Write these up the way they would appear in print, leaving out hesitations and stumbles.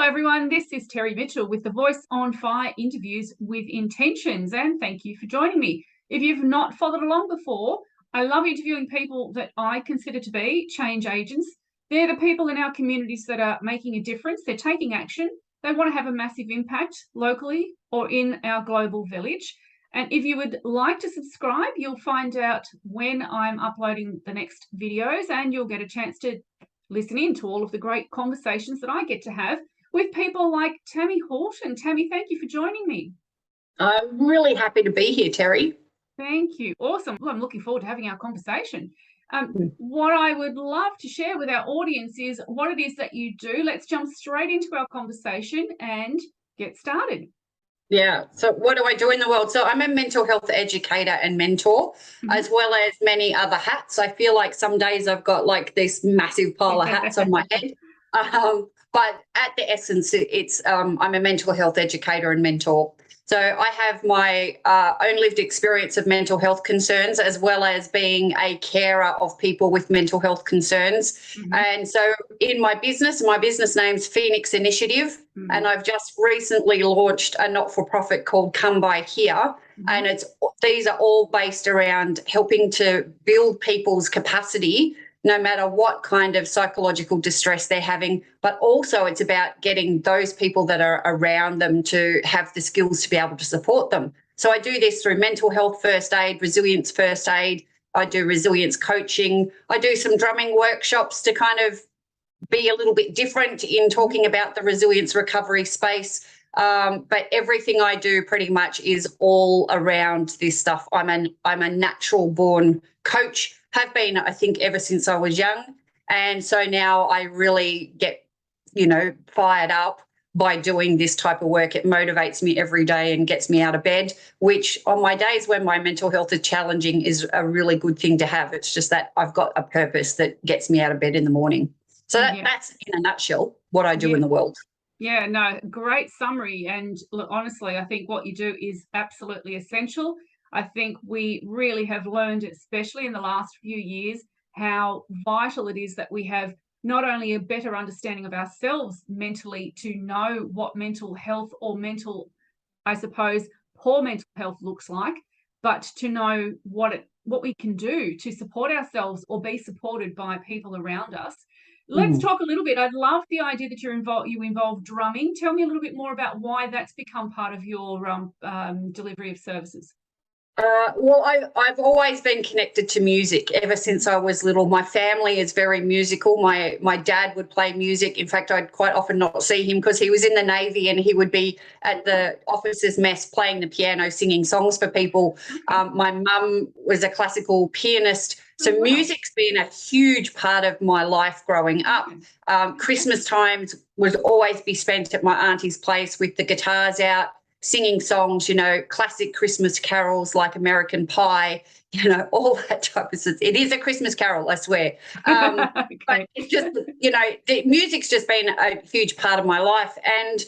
Hello, everyone. This is Terry Mitchell with the Voice on Fire interviews with intentions, and thank you for joining me. If you've not followed along before, I love interviewing people that I consider to be change agents. They're the people in our communities that are making a difference. They're taking action. They want to have a massive impact locally or in our global village. And if you would like to subscribe, you'll find out when I'm uploading the next videos, and you'll get a chance to listen in to all of the great conversations that I get to have with people like Tammie Horton. Tammie, thank you for joining me. I'm really happy to be here, Terry. Thank you. Awesome. Well, I'm looking forward to having our conversation. What I would love to share with our audience is what it is that you do. Let's jump straight into our conversation and get started. Yeah. So what do I do in the world? So I'm a mental health educator and mentor, as well as many other hats. I feel like some days I've got like this massive pile of hats on my head. But at the essence, it's I'm a mental health educator and mentor. So I have my own lived experience of mental health concerns, as well as being a carer of people with mental health concerns. And so in my business name's Phynix Initiative, and I've just recently launched a not-for-profit called Come By Here. And these are all based around helping to build people's capacity, no matter what kind of psychological distress they're having, but also it's about getting those people that are around them to have the skills to be able to support them. So I do this through mental health first aid, resilience first aid. I do resilience coaching. I do some drumming workshops to kind of be a little bit different in talking about the resilience recovery space. But everything I do pretty much is all around this stuff. I'm a natural born coach, have been, I think, ever since I was young. And so now I really get, fired up by doing this type of work. It motivates me every day and gets me out of bed, which on my days when my mental health is challenging is a really good thing to have. It's just that I've got a purpose that gets me out of bed in the morning. So that's in a nutshell what I do in the world. Yeah, no, great summary. And look, honestly, I think what you do is absolutely essential. I think we really have learned, especially in the last few years, how vital it is that we have not only a better understanding of ourselves mentally to know what mental health or poor mental health looks like, but to know what we can do to support ourselves or be supported by people around us. Let's talk a little bit. I'd love the idea that you involve drumming. Tell me a little bit more about why that's become part of your delivery of services. Well, I've always been connected to music ever since I was little. My family is very musical. My dad would play music. In fact, I'd quite often not see him because he was in the Navy and he would be at the officers' mess playing the piano, singing songs for people. My mum was a classical pianist. So music's been a huge part of my life growing up. Christmas times would always be spent at my auntie's place with the guitars out, singing songs, classic Christmas carols like American Pie, all that type of stuff. It is a Christmas carol, I swear. But it's just, the music's just been a huge part of my life. And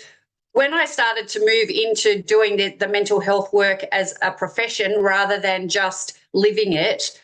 when I started to move into doing the mental health work as a profession rather than just living it,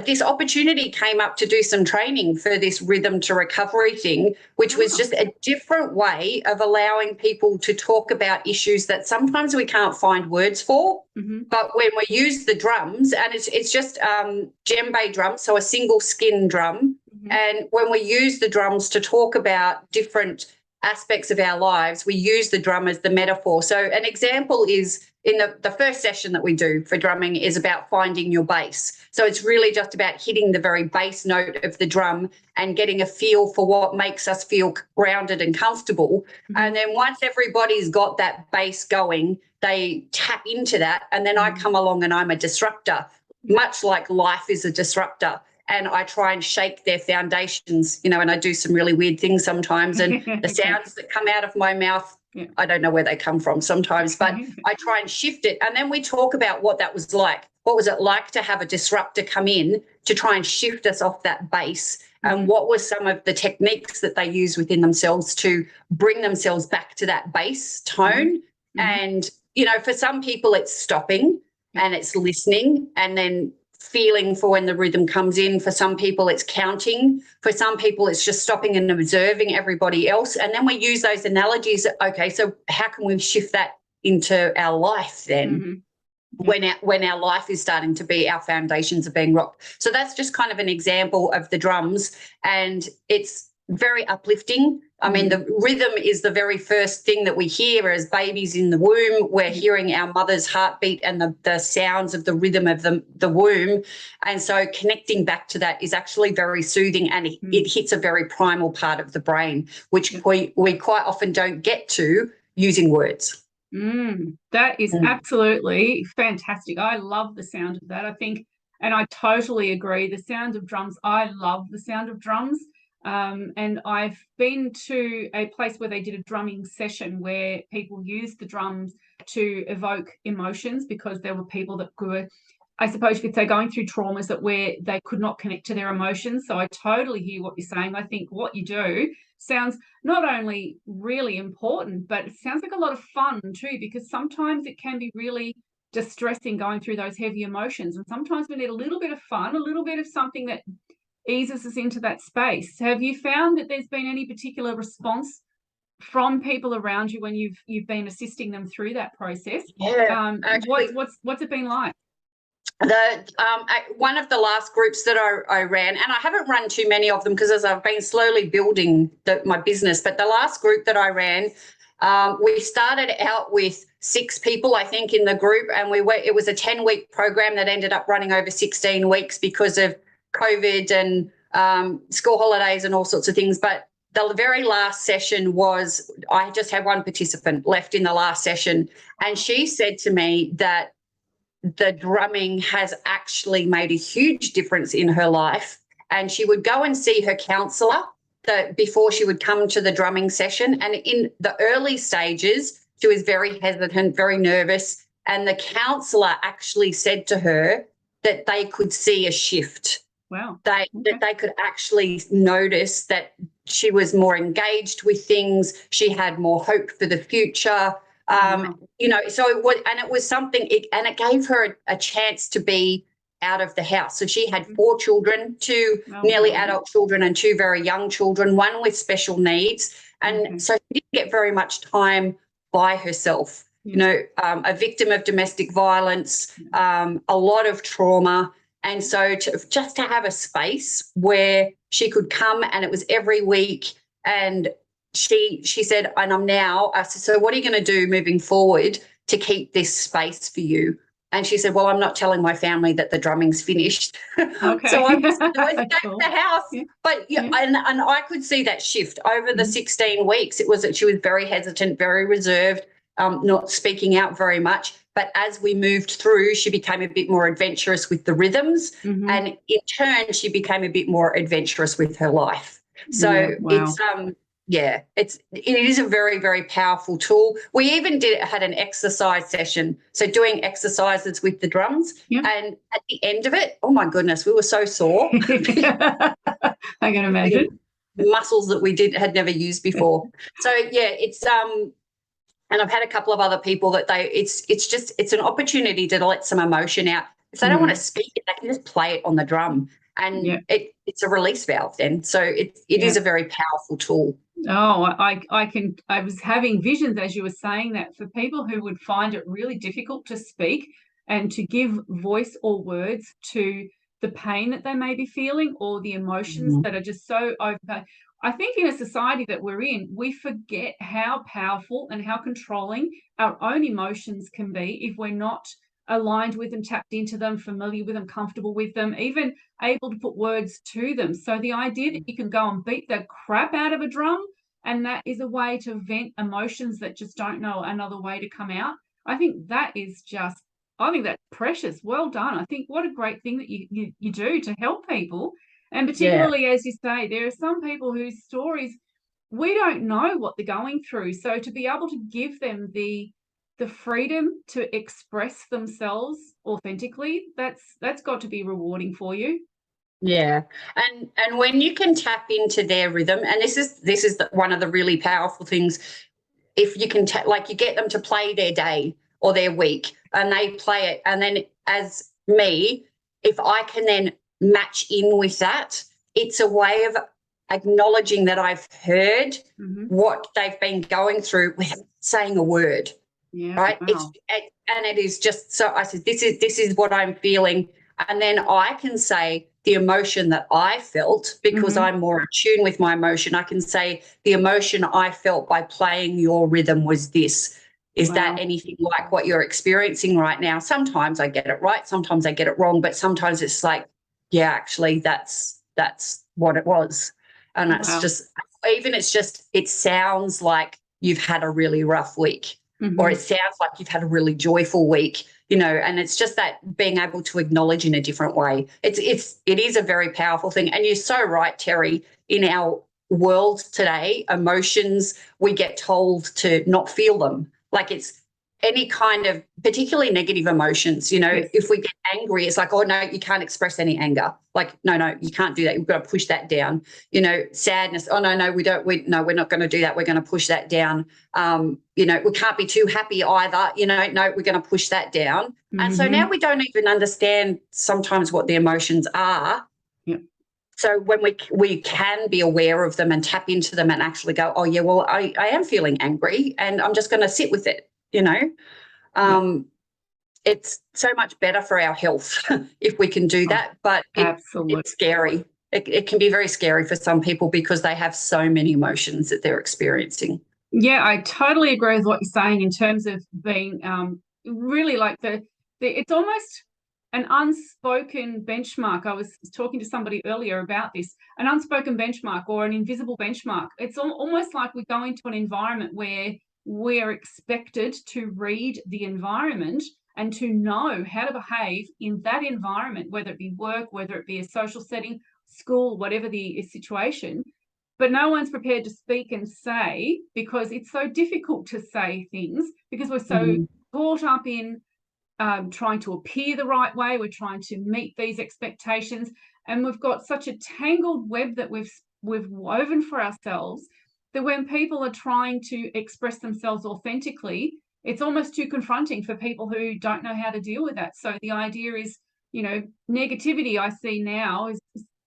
this opportunity came up to do some training for this rhythm to recovery thing, which was just a different way of allowing people to talk about issues that sometimes we can't find words for. But when we use the drums, and it's just djembe drums, so a single skin drum, and when we use the drums to talk about different aspects of our lives, we use the drum as the metaphor. So an example is in the first session that we do for drumming is about finding your bass. So it's really just about hitting the very bass note of the drum and getting a feel for what makes us feel grounded and comfortable. And then once everybody's got that bass going, they tap into that. And then I come along and I'm a disruptor, much like life is a disruptor. And I try and shake their foundations, and I do some really weird things sometimes. And the sounds that come out of my mouth, I don't know where they come from sometimes, but I try and shift it. And then we talk about what that was like. What was it like to have a disruptor come in to try and shift us off that base? And what were some of the techniques that they use within themselves to bring themselves back to that base tone? And, for some people it's stopping and it's listening, and then feeling for when the rhythm comes in. For some people, it's counting. For some people, it's just stopping and observing everybody else. And then we use those analogies. Okay, so how can we shift that into our life then? Mm-hmm. When our life is starting to be, our foundations are being rocked. So that's just kind of an example of the drums, and it's very uplifting. I mean, the rhythm is the very first thing that we hear as babies in the womb. We're hearing our mother's heartbeat and the sounds of the rhythm of the womb. And so connecting back to that is actually very soothing, and it hits a very primal part of the brain, which we quite often don't get to using words. That is absolutely fantastic. I love the sound of that. I think, and I totally agree, the sound of drums, I love the sound of drums. And I've been to a place where they did a drumming session where people used the drums to evoke emotions, because there were people that were, I suppose you could say, going through traumas that where they could not connect to their emotions. So I totally hear what you're saying. I think what you do sounds not only really important, but it sounds like a lot of fun too, because sometimes it can be really distressing going through those heavy emotions. And sometimes we need a little bit of fun, a little bit of something that eases us into that space. Have you found that there's been any particular response from people around you when you've been assisting them through that process? Yeah, actually, what's it been like? One of the last groups that I ran, and I haven't run too many of them because as I've been slowly building my business, but the last group that I ran, we started out with 6 people, I think, in the group, and it was a 10-week program that ended up running over 16 weeks because of COVID and school holidays and all sorts of things. But the very last session was, I just had one participant left in the last session, and she said to me that the drumming has actually made a huge difference in her life. And she would go and see her counsellor before she would come to the drumming session. And in the early stages, she was very hesitant, very nervous. And the counsellor actually said to her that they could see a shift. Wow. That they could actually notice that she was more engaged with things. She had more hope for the future. So it was something, and it gave her a chance to be out of the house. So she had 4 children, 2 nearly adult children and 2 very young children, one with special needs. And so she didn't get very much time by herself, a victim of domestic violence, a lot of trauma. And so just to have a space where she could come, and it was every week, and she said, and I said, so what are you going to do moving forward to keep this space for you? And she said, well, I'm not telling my family that the drumming's finished. Okay. So I was back to the house. Yeah. But and I could see that shift over the 16 weeks. It was that she was very hesitant, very reserved, not speaking out very much. But as we moved through, she became a bit more adventurous with the rhythms. And in turn, she became a bit more adventurous with her life. So it is a very, very powerful tool. We even had an exercise session, so doing exercises with the drums. And at the end of it, oh my goodness, we were so sore. I can imagine. Muscles that we had never used before. So it's and I've had a couple of other people that it's an opportunity to let some emotion out. If they don't want to speak it, they can just play it on the drum, and it's a release valve then. So it is a very powerful tool. Oh, I was having visions as you were saying that, for people who would find it really difficult to speak and to give voice or words to the pain that they may be feeling, or the emotions that are just so overpowering. I think in a society that we're in, we forget how powerful and how controlling our own emotions can be if we're not aligned with them, tapped into them, familiar with them, comfortable with them, even able to put words to them. So the idea that you can go and beat the crap out of a drum, and that is a way to vent emotions that just don't know another way to come out, I think that's precious. Well done. I think what a great thing that you do to help people. And particularly, as you say, there are some people whose stories, we don't know what they're going through. So to be able to give them the freedom to express themselves authentically, that's got to be rewarding for you. Yeah. And when you can tap into their rhythm, and this is one of the really powerful things, if you can you get them to play their day or their week, and they play it, and then as me, if I can then match in with that, it's a way of acknowledging that I've heard what they've been going through without saying a word. Yeah, right. wow. And it is just so. I said, this is what I'm feeling, and then I can say the emotion that I felt because I'm more attuned with my emotion. I can say the emotion I felt by playing your rhythm was this. Is that anything like what you're experiencing right now? Sometimes I get it right, sometimes I get it wrong, but sometimes it's like, yeah, actually, that's what it was. And it's just, even it's just, it sounds like you've had a really rough week, or it sounds like you've had a really joyful week, you know, and it's just that being able to acknowledge in a different way. It is a very powerful thing. And you're so right, Terry, in our world today, emotions, we get told to not feel them. Like it's any kind of particularly negative emotions, you know, if we get angry, it's like, oh, no, you can't express any anger. Like, no, you can't do that. You've got to push that down. You know, sadness. Oh, no, we're not going to do that. We're going to push that down. You know, we can't be too happy either. You know, no, we're going to push that down. And so now we don't even understand sometimes what the emotions are. So when we can be aware of them and tap into them and actually go, oh, yeah, well, I am feeling angry and I'm just going to sit with it, you know. It's so much better for our health if we can do that, but it's scary. It can be very scary for some people because they have so many emotions that they're experiencing. Yeah, I totally agree with what you're saying in terms of being really like it's almost an unspoken benchmark. I was talking to somebody earlier about this, an unspoken benchmark or an invisible benchmark. It's almost like we go into an environment where we're expected to read the environment and to know how to behave in that environment, whether it be work, whether it be a social setting, school, whatever the situation. But no one's prepared to speak and say, because it's so difficult to say things because we're so caught up in trying to appear the right way. We're trying to meet these expectations, and we've got such a tangled web that we've woven for ourselves that when people are trying to express themselves authentically, it's almost too confronting for people who don't know how to deal with that. So the idea is, you know, negativity I see now is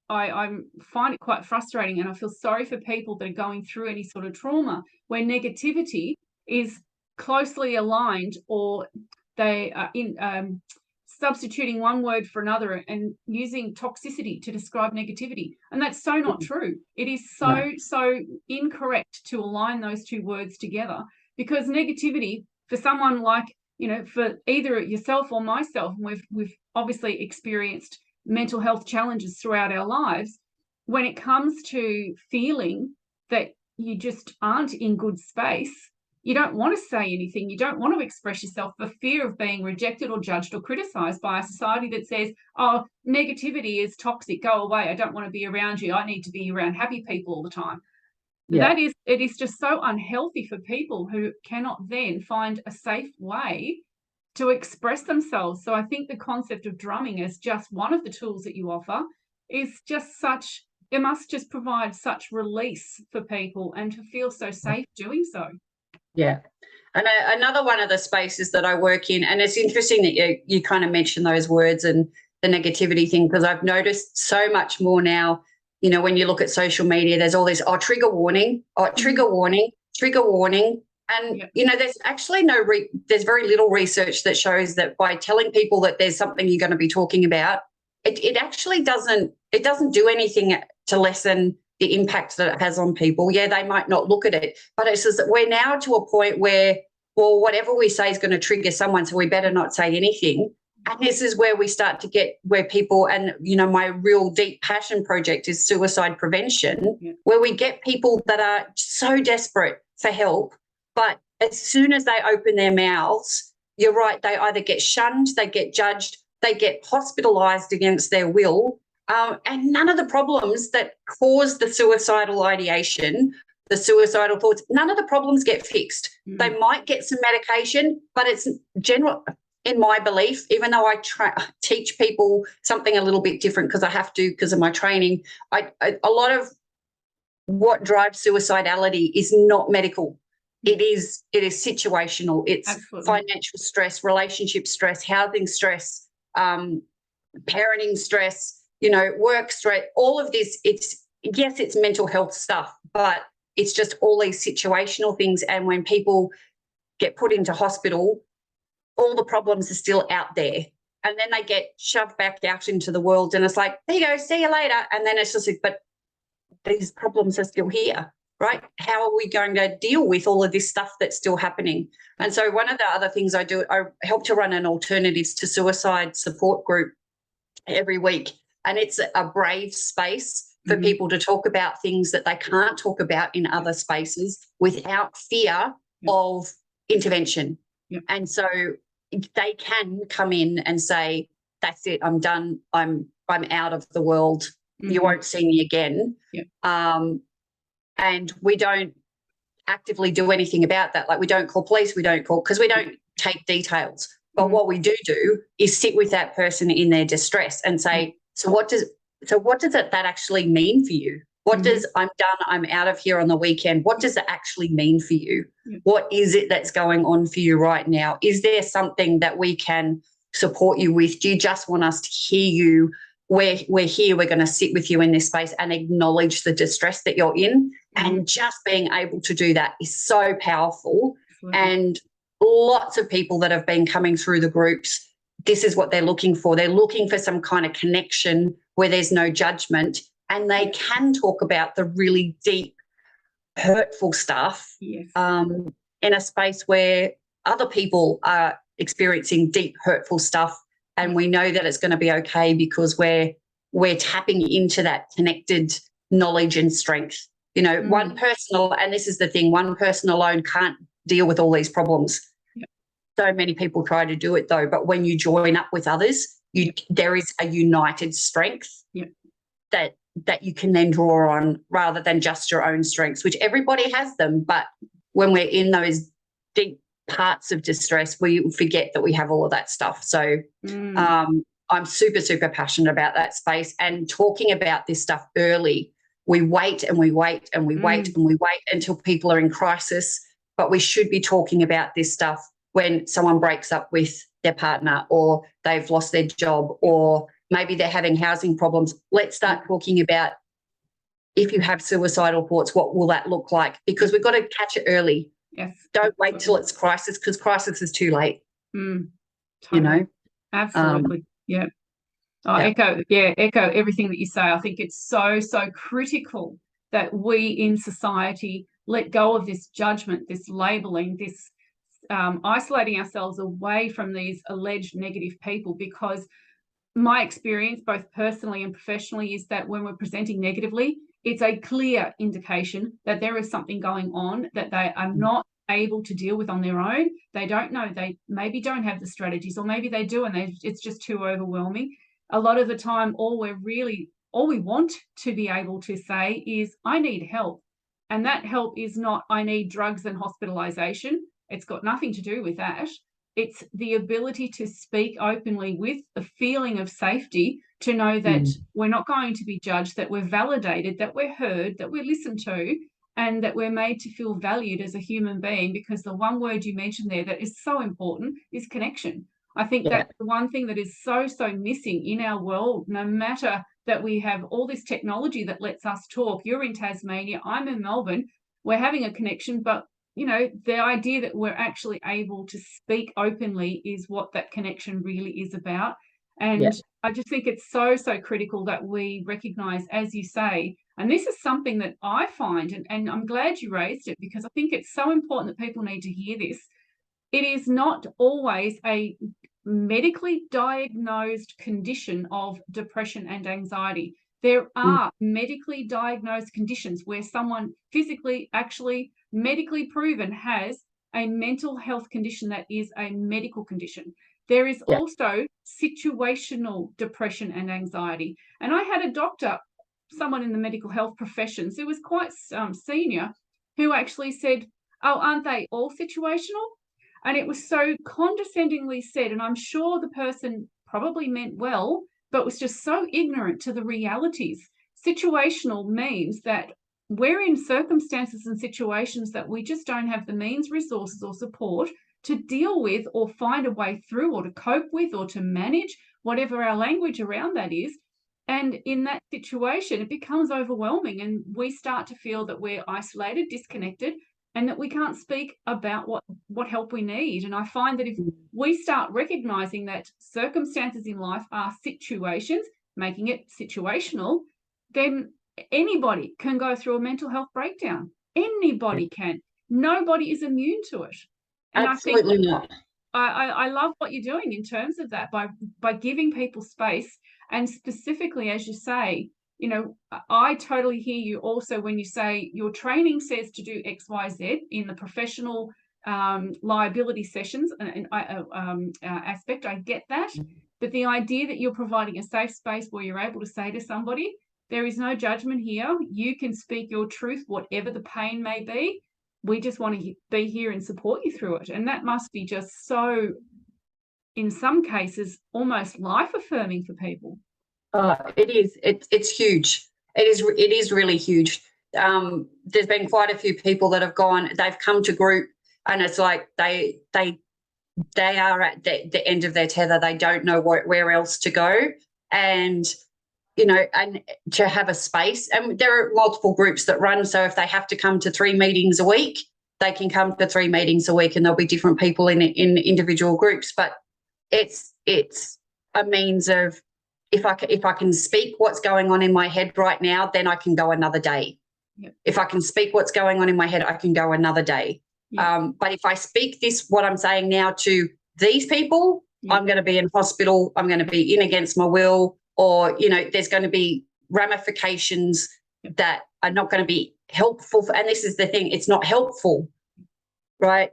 I find it quite frustrating, and I feel sorry for people that are going through any sort of trauma where negativity is closely aligned, or they are in substituting one word for another and using toxicity to describe negativity. And that's so not true. It is so incorrect to align those two words together, because negativity for someone like, you know, for either yourself or myself, and we've obviously experienced mental health challenges throughout our lives, when it comes to feeling that you just aren't in good space, you don't want to say anything, you don't want to express yourself for fear of being rejected or judged or criticized by a society that says, oh, negativity is toxic, go away, I don't want to be around you, I need to be around happy people all the time. It is just so unhealthy for people who cannot then find a safe way to express themselves. So I think the concept of drumming as just one of the tools that you offer is just such, it must just provide such release for people and to feel so safe doing so. Yeah. And another one of the spaces that I work in, and it's interesting that you kind of mentioned those words and the negativity thing, because I've noticed so much more now, you know, when you look at social media, there's all this, trigger warning, trigger warning, trigger warning. And, you know, there's actually there's very little research that shows that by telling people that there's something you're going to be talking about, it actually doesn't do anything to lessen the impact that it has on people. Yeah, they might not look at it, but it's just that we're now to a point where, well, whatever we say is going to trigger someone, so we better not say anything. And this is where we start to get where people, and, you know, my real deep passion project is suicide prevention, where we get people that are so desperate for help, but as soon as they open their mouths, you're right, they either get shunned, they get judged, they get hospitalised against their will, and none of the problems that cause the suicidal ideation, the suicidal thoughts, none of the problems get fixed. They might get some medication, but it's general, in my belief, even though I teach people something a little bit different because I have to, because of my training, a lot of what drives suicidality is not medical. It is situational. It's financial stress, relationship stress, housing stress, parenting stress, work stress, all of this, it's mental health stuff, but it's just all these situational things. And when people get put into hospital, all the problems are still out there. And then they get shoved back out into the world and it's like, there you go, see you later. And then it's just like, but these problems are still here, right? How are we going to deal with all of this stuff that's still happening? And so one of the other things I do, I help to run an alternatives to suicide support group every week. And it's a brave space for people to talk about things that they can't talk about in other spaces without fear of intervention. And so they can come in and say, that's it, I'm done, I'm out of the world, you won't see me again. And we don't actively do anything about that. Like, we don't call police, because we don't take details. But what we do is sit with that person in their distress and say, so what does that actually mean for you? What does I'm done, I'm out of here on the weekend, what does it actually mean for you? What is it that's going on for you right now? Is there something that we can support you with? Do you just want us to hear you? We're here, we're going to sit with you in this space and acknowledge the distress that you're in. And just being able to do that is so powerful. And lots of people that have been coming through the groups, this is what they're looking for. They're looking for some kind of connection where there's no judgment and they can talk about the really deep, hurtful stuff in a space where other people are experiencing deep, hurtful stuff, and we know that it's going to be okay because we're tapping into that connected knowledge and strength. One person, and this is the thing, one person alone can't deal with all these problems. So many people try to do it though, but when you join up with others, there is a united strength that you can then draw on rather than just your own strengths, which everybody has them. But when we're in those deep parts of distress, we forget that we have all of that stuff. So I'm super, super passionate about that space and talking about this stuff early. We wait and we wait and we wait and we wait until people are in crisis, but we should be talking about this stuff when someone breaks up with their partner or they've lost their job or maybe they're having housing problems. Let's start talking about, if you have suicidal thoughts, what will that look like? Because we've got to catch it early. Yes. Don't wait till it's crisis, because crisis is too late. Totally. Absolutely. Echo everything that you say. I think it's so, so critical that we in society let go of this judgment, this labeling, this isolating ourselves away from these alleged negative people, because my experience, both personally and professionally, is that when we're presenting negatively, it's a clear indication that there is something going on that they are not able to deal with on their own. They don't know. They maybe don't have the strategies, or maybe they do and it's just too overwhelming. A lot of the time, all we want to be able to say is, I need help. And that help is not, I need drugs and hospitalization. It's got nothing to do with that. It's the ability to speak openly with a feeling of safety, to know that we're not going to be judged, that we're validated, that we're heard, that we're listened to, and that we're made to feel valued as a human being. Because the one word you mentioned there that is so important is connection. I think that's the one thing that is so, so missing in our world, no matter that we have all this technology that lets us talk. You're in Tasmania, I'm in Melbourne, we're having a connection, but the idea that we're actually able to speak openly is what that connection really is about. And I just think it's so, so critical that we recognise, as you say, and this is something that I find, and I'm glad you raised it, because I think it's so important that people need to hear this. It is not always a medically diagnosed condition of depression and anxiety. There are medically diagnosed conditions where someone physically, actually medically proven, has a mental health condition that is a medical condition. There is also situational depression and anxiety. And I had a doctor, someone in the medical health professions, who was quite senior, who actually said, oh, aren't they all situational? And it was so condescendingly said, and I'm sure the person probably meant well, but was just so ignorant to the realities. Situational means that we're in circumstances and situations that we just don't have the means, resources, or support to deal with, or find a way through, or to cope with, or to manage. whatever our language around that is. And in that situation, it becomes overwhelming, and we start to feel that we're isolated, disconnected, and that we can't speak about what help we need. And I find that if we start recognizing that circumstances in life are situations, making it situational, then anybody can go through a mental health breakdown. Anybody can. Nobody is immune to it. And absolutely not. I love what you're doing in terms of that, by giving people space. And specifically, as you say, you know, I totally hear you also when you say your training says to do X, Y, Z in the professional liability sessions and aspect. I get that. But the idea that you're providing a safe space where you're able to say to somebody, there is no judgment here. You can speak your truth, whatever the pain may be. We just want to be here and support you through it. And that must be just so, in some cases, almost life-affirming for people. It is. It's huge. It is really huge. There's been quite a few people that have gone, they've come to group, and it's like they are at the end of their tether. They don't know where else to go. And, you know, and to have a space, and there are multiple groups that run. So if they have to come to 3 meetings a week, they can come to 3 meetings a week, and there'll be different people in individual groups. But it's a means of, if I can speak what's going on in my head right now, then I can go another day. Yep. If I can speak what's going on in my head, I can go another day. Yep. But if I speak what I'm saying now to these people, yep, I'm going to be in hospital, I'm going to be in against my will, or, you know, there's going to be ramifications, yep, that are not going to be helpful. And this is the thing, it's not helpful, right?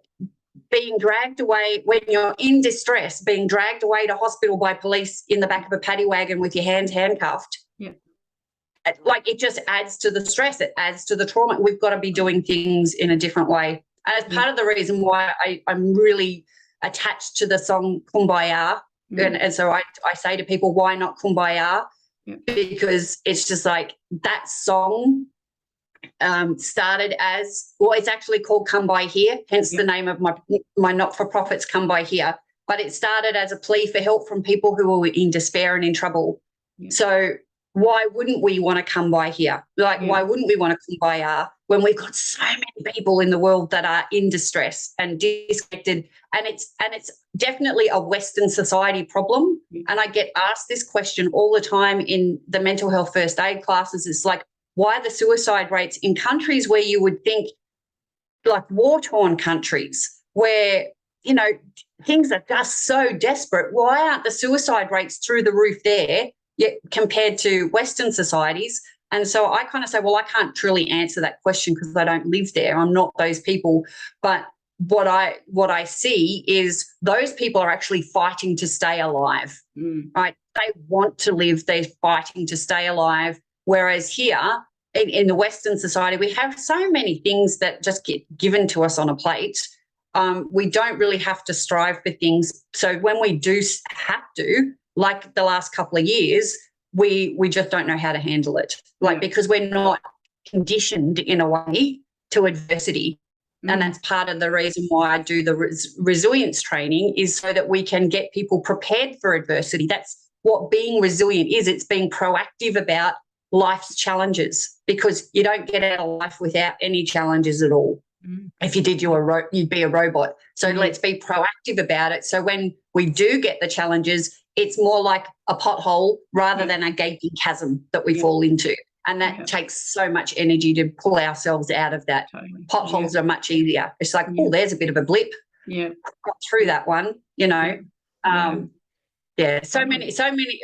Being dragged away when you're in distress, being dragged away to hospital by police in the back of a paddy wagon with your hands handcuffed. Yeah. Like, it just adds to the stress. It adds to the trauma. We've got to be doing things in a different way. And it's part of the reason why I'm really attached to the song Kumbaya. And so I say to people, why not Kumbaya? Yeah. Because it's just like that song started as, well, it's actually called Come By Here, hence the name of my not-for-profits, Come By Here. But it started as a plea for help from people who were in despair and in trouble. Yeah. So why wouldn't we want to come by here? Like, why wouldn't we want to come by when we've got so many people in the world that are in distress and disconnected? And it's definitely a Western society problem. Yeah. And I get asked this question all the time in the mental health first aid classes. It's like, why the suicide rates in countries where you would think, like war-torn countries, where, you know, things are just so desperate, why aren't the suicide rates through the roof there yet compared to Western societies? And so I kind of say, well, I can't truly answer that question because I don't live there. I'm not those people. But what I see is those people are actually fighting to stay alive, right? They want to live. They're fighting to stay alive. Whereas here in the Western society, we have so many things that just get given to us on a plate. We don't really have to strive for things. So when we do have to, like the last couple of years, we just don't know how to handle it. Like, because we're not conditioned in a way to adversity. And that's part of the reason why I do the resilience training, is so that we can get people prepared for adversity. That's what being resilient is. It's being proactive about life's challenges, because you don't get out of life without any challenges at all. If you did, you'd be a robot. So let's be proactive about it. So when we do get the challenges, it's more like a pothole rather than a gaping chasm that we fall into. And that takes so much energy to pull ourselves out of that. Totally. Potholes are much easier. It's like, oh, there's a bit of a blip. Yeah. Got through that one, you know. So many,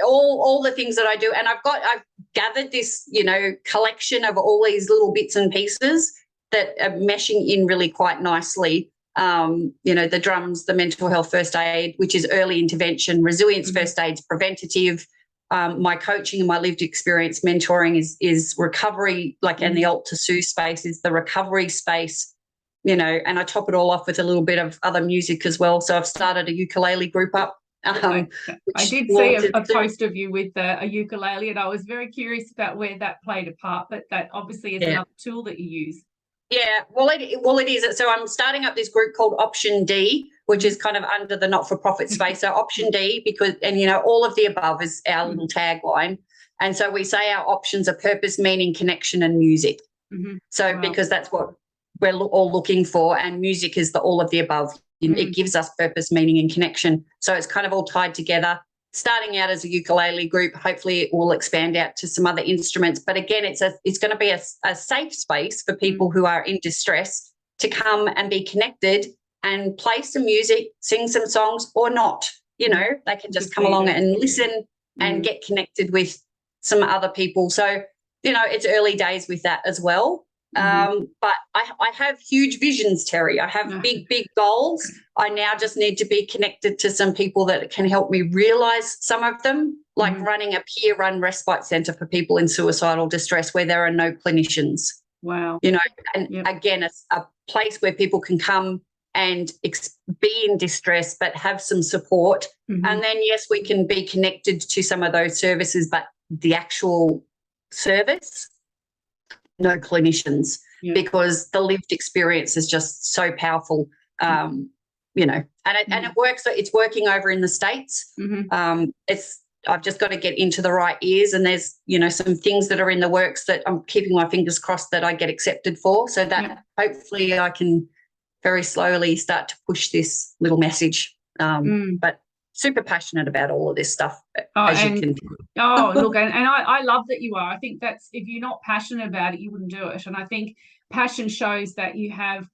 all the things that I do. And I've gathered this, you know, collection of all these little bits and pieces that are meshing in really quite nicely. You know, the drums, the mental health first aid, which is early intervention, resilience first aid's preventative. My coaching and my lived experience mentoring is recovery, like, and the alt to sue space is the recovery space, you know, and I top it all off with a little bit of other music as well. So I've started a ukulele group up. I did see a post of you with a ukulele, and I was very curious about where that played a part, but that obviously is another tool that you use. Yeah, well, it is. So I'm starting up this group called Option D, which is kind of under the not-for-profit space. So option D, because, and, all of the above is our little tagline. And so we say our options are purpose, meaning, connection, and music. So Wow. because that's what we're all looking for, and music is the all of the above. It gives us purpose, meaning, and connection. So it's kind of all tied together. Starting out as a ukulele group, hopefully it will expand out to some other instruments. But again, it's going to be a safe space for people who are in distress to come and be connected and play some music, sing some songs, or not. They can just come along and listen and get connected with some other people. So, it's early days with that as well. But I have huge visions, Terry. I have big, big goals. I now just need to be connected to some people that can help me realise some of them, like running a peer-run respite centre for people in suicidal distress where there are no clinicians. Wow. Again, a place where people can come and be in distress but have some support. And then, yes, we can be connected to some of those services, but the actual service, no clinicians, because the lived experience is just so powerful, and it works. It's working over in the States. I've just got to get into the right ears, and there's some things that are in the works that I'm keeping my fingers crossed that I get accepted for, so that hopefully I can very slowly start to push this little message. But super passionate about all of this stuff, as you can. Look, and I love that you are. I think that's, if you're not passionate about it, you wouldn't do it. And I think passion shows that you have,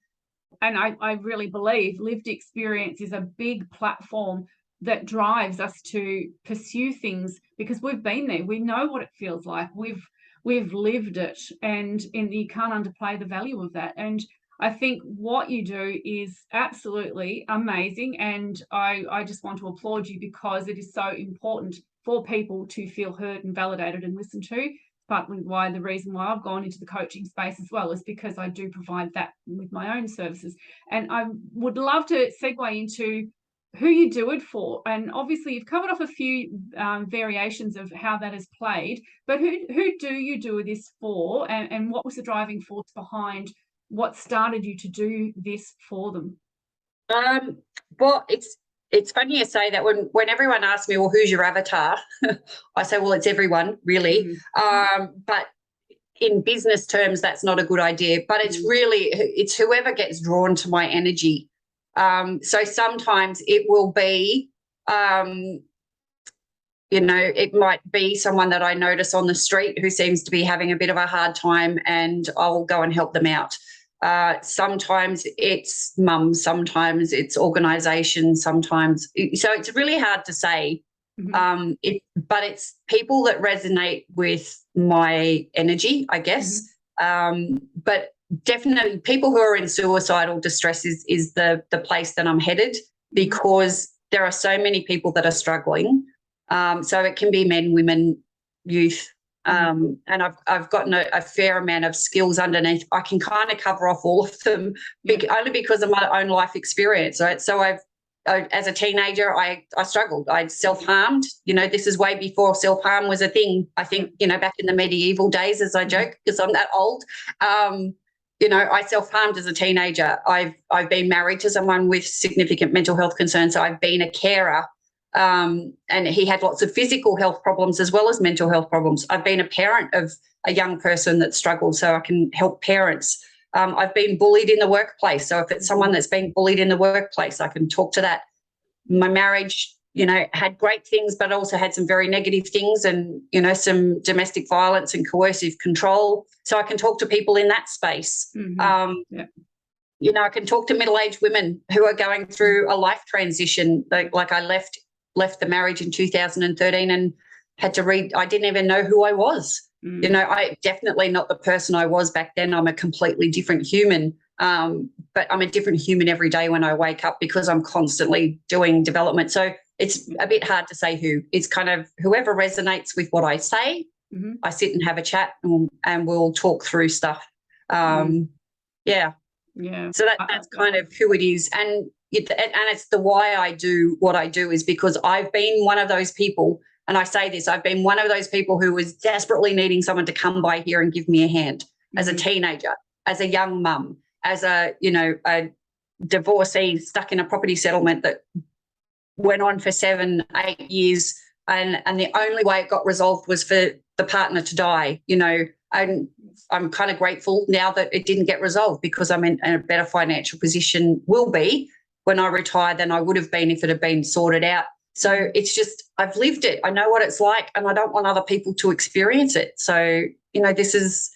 and I really believe lived experience is a big platform that drives us to pursue things, because we've been there. We know what it feels like. We've lived it, and you can't underplay the value of that. And I think what you do is absolutely amazing, and I just want to applaud you, because it is so important for people to feel heard and validated and listened to. Partly the reason why I've gone into the coaching space as well is because I do provide that with my own services. And I would love to segue into who you do it for. And obviously you've covered off a few variations of how that has played, but who do you do this for, and what was the driving force behind what started you to do this for them? Well, it's funny you say that. When everyone asks me, well, who's your avatar? I say, well, it's everyone, really. But in business terms, that's not a good idea. But it's whoever gets drawn to my energy. So sometimes it will be, it might be someone that I notice on the street who seems to be having a bit of a hard time, and I'll go and help them out. Sometimes it's mums, sometimes it's organisations, sometimes. So it's really hard to say. But it's people that resonate with my energy, I guess. But definitely people who are in suicidal distress is the place that I'm headed, because there are so many people that are struggling. So it can be men, women, youth. And I've gotten a fair amount of skills underneath. I can kind of cover off all of them only because of my own life experience, right? So as a teenager, I struggled. I'd self-harmed. This is way before self-harm was a thing. I think, back in the medieval days, as I joke, because I'm that old. I self-harmed as a teenager. I've been married to someone with significant mental health concerns. So I've been a carer. And he had lots of physical health problems as well as mental health problems. I've been a parent of a young person that struggled, so I can help parents. I've been bullied in the workplace. So if it's someone that's been bullied in the workplace, I can talk to that. My marriage, had great things, but also had some very negative things, and, some domestic violence and coercive control. So I can talk to people in that space. I can talk to middle-aged women who are going through a life transition. Like I left the marriage in 2013 and had to I didn't even know who I was. I definitely not the person I was back then. I'm a completely different human. But I'm a different human every day when I wake up, because I'm constantly doing development. So it's a bit hard to say who. It's kind of whoever resonates with what I say. I sit and have a chat, and we'll talk through stuff. So that's kind of who it is. And it's the why I do what I do, is because I've been one of those people, and I say this, I've been one of those people who was desperately needing someone to come by here and give me a hand as a teenager, as a young mum, as a divorcee stuck in a property settlement that went on for 7-8 years, and the only way it got resolved was for the partner to die, you know. And I'm kind of grateful now that it didn't get resolved, because I'm in a better financial position, will be, when I retire than I would have been if it had been sorted out. So it's just, I've lived it. I know what it's like, and I don't want other people to experience it. So, you know, this is,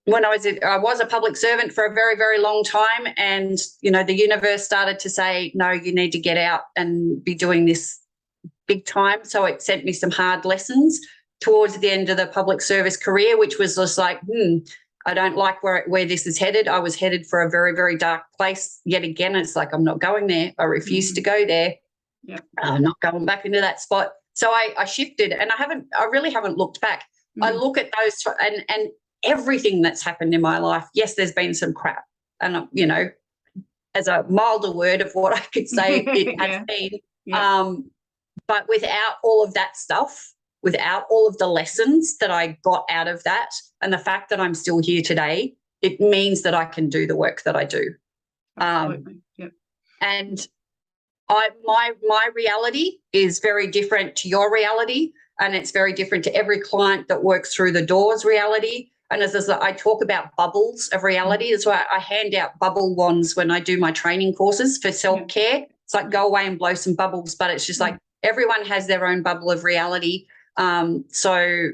when I was a public servant for a very, very long time, and, you know, the universe started to say, no, you need to get out and be doing this big time. So it sent me some hard lessons towards the end of the public service career, which was just like, I don't like where this is headed. I was headed for a very, very dark place yet again. It's like, I'm not going there. I refuse to go there. Yeah. I'm not going back into that spot. So I shifted, and I really haven't looked back. I look at those and everything that's happened in my life. Yes, there's been some crap, and, you know, as a milder word of what I could say, it has been. Yeah. But without all of that stuff, without all of the lessons that I got out of that, and the fact that I'm still here today, it means that I can do the work that I do. Absolutely. Yep. And my reality is very different to your reality, and it's very different to every client that works through the doors reality. And as I talk about bubbles of reality, that's why I hand out bubble wands when I do my training courses for self-care. It's like, go away and blow some bubbles, but it's just like everyone has their own bubble of reality. So,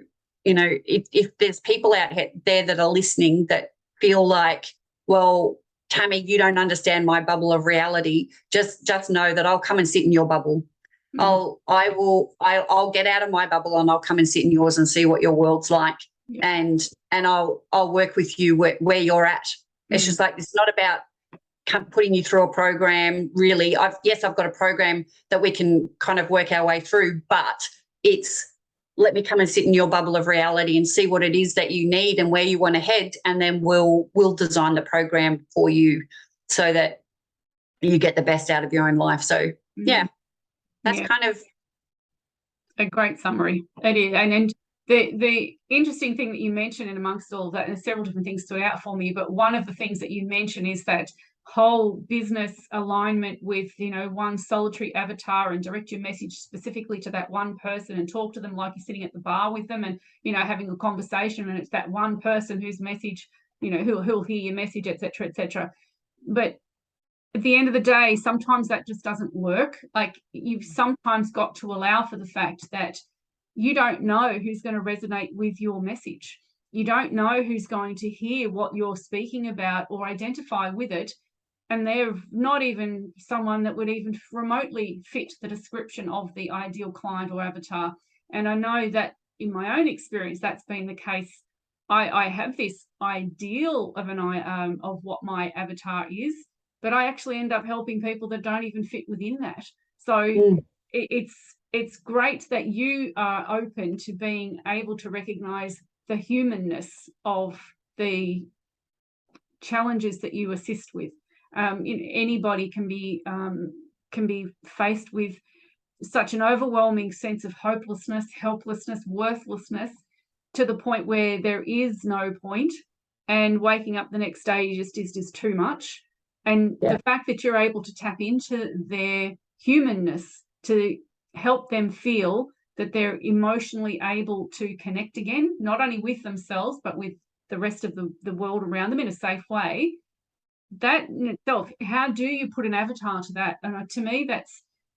you know, if there's people out there that are listening that feel like, well, Tammie, you don't understand my bubble of reality, just know that I'll come and sit in your bubble. I'll get out of my bubble, and I'll come and sit in yours and see what your world's like. And I'll work with you where you're at. It's just like, it's not about putting you through a program, really. I've got a program that we can kind of work our way through, but it's, let me come and sit in your bubble of reality and see what it is that you need and where you want to head, and then we'll design the program for you so that you get the best out of your own life. So, that's kind of a great summary. It is. And the interesting thing that you mentioned, and amongst all of that, and several different things stood out for me, but one of the things that you mentioned is that whole business alignment with, you know, one solitary avatar, and direct your message specifically to that one person and talk to them like you're sitting at the bar with them and, you know, having a conversation, and it's that one person whose message, you know, who'll hear your message, etc., etc. But at the end of the day, sometimes that just doesn't work. Like, you've sometimes got to allow for the fact that you don't know who's going to resonate with your message. You don't know who's going to hear what you're speaking about or identify with it. And they're not even someone that would even remotely fit the description of the ideal client or avatar. And I know that in my own experience, that's been the case. I have this ideal of what my avatar is, but I actually end up helping people that don't even fit within that. So it's great that you are open to being able to recognize the humanness of the challenges that you assist with. Anybody can be faced with such an overwhelming sense of hopelessness, helplessness, worthlessness, to the point where there is no point, and waking up the next day is just too much. And the fact that you're able to tap into their humanness to help them feel that they're emotionally able to connect again, not only with themselves, but with the rest of the world around them in a safe way, that in itself, how do you put an avatar to that? To me,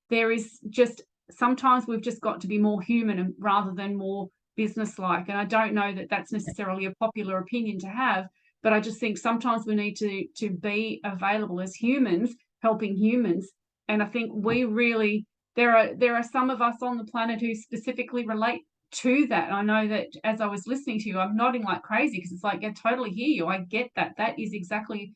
there is just, sometimes we've just got to be more human rather than more business-like. And I don't know that that's necessarily a popular opinion to have, but I just think sometimes we need to be available as humans, helping humans. And I think we really, there are some of us on the planet who specifically relate to that. I know that as I was listening to you, I'm nodding like crazy, because it's like, I totally hear you. I get that. That is exactly,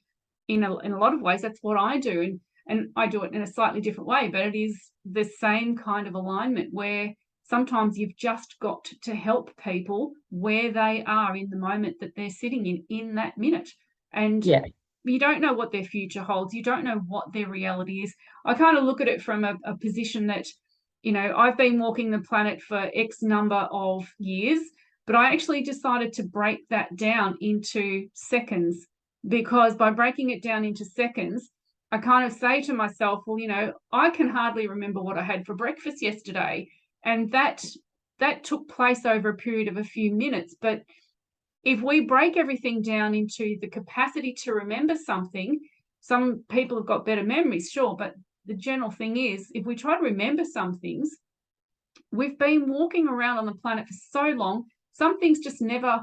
in a lot of ways, that's what I do. And I do it in a slightly different way, but it is the same kind of alignment where sometimes you've just got to help people where they are in the moment that they're sitting in that minute. And you don't know what their future holds. You don't know what their reality is. I kind of look at it from a position that, you know, I've been walking the planet for X number of years, but I actually decided to break that down into seconds, because by breaking it down into seconds, I kind of say to myself, well, you know, I can hardly remember what I had for breakfast yesterday. And that took place over a period of a few minutes. But if we break everything down into the capacity to remember something, some people have got better memories, sure, but the general thing is, if we try to remember some things, we've been walking around on the planet for so long, some things just never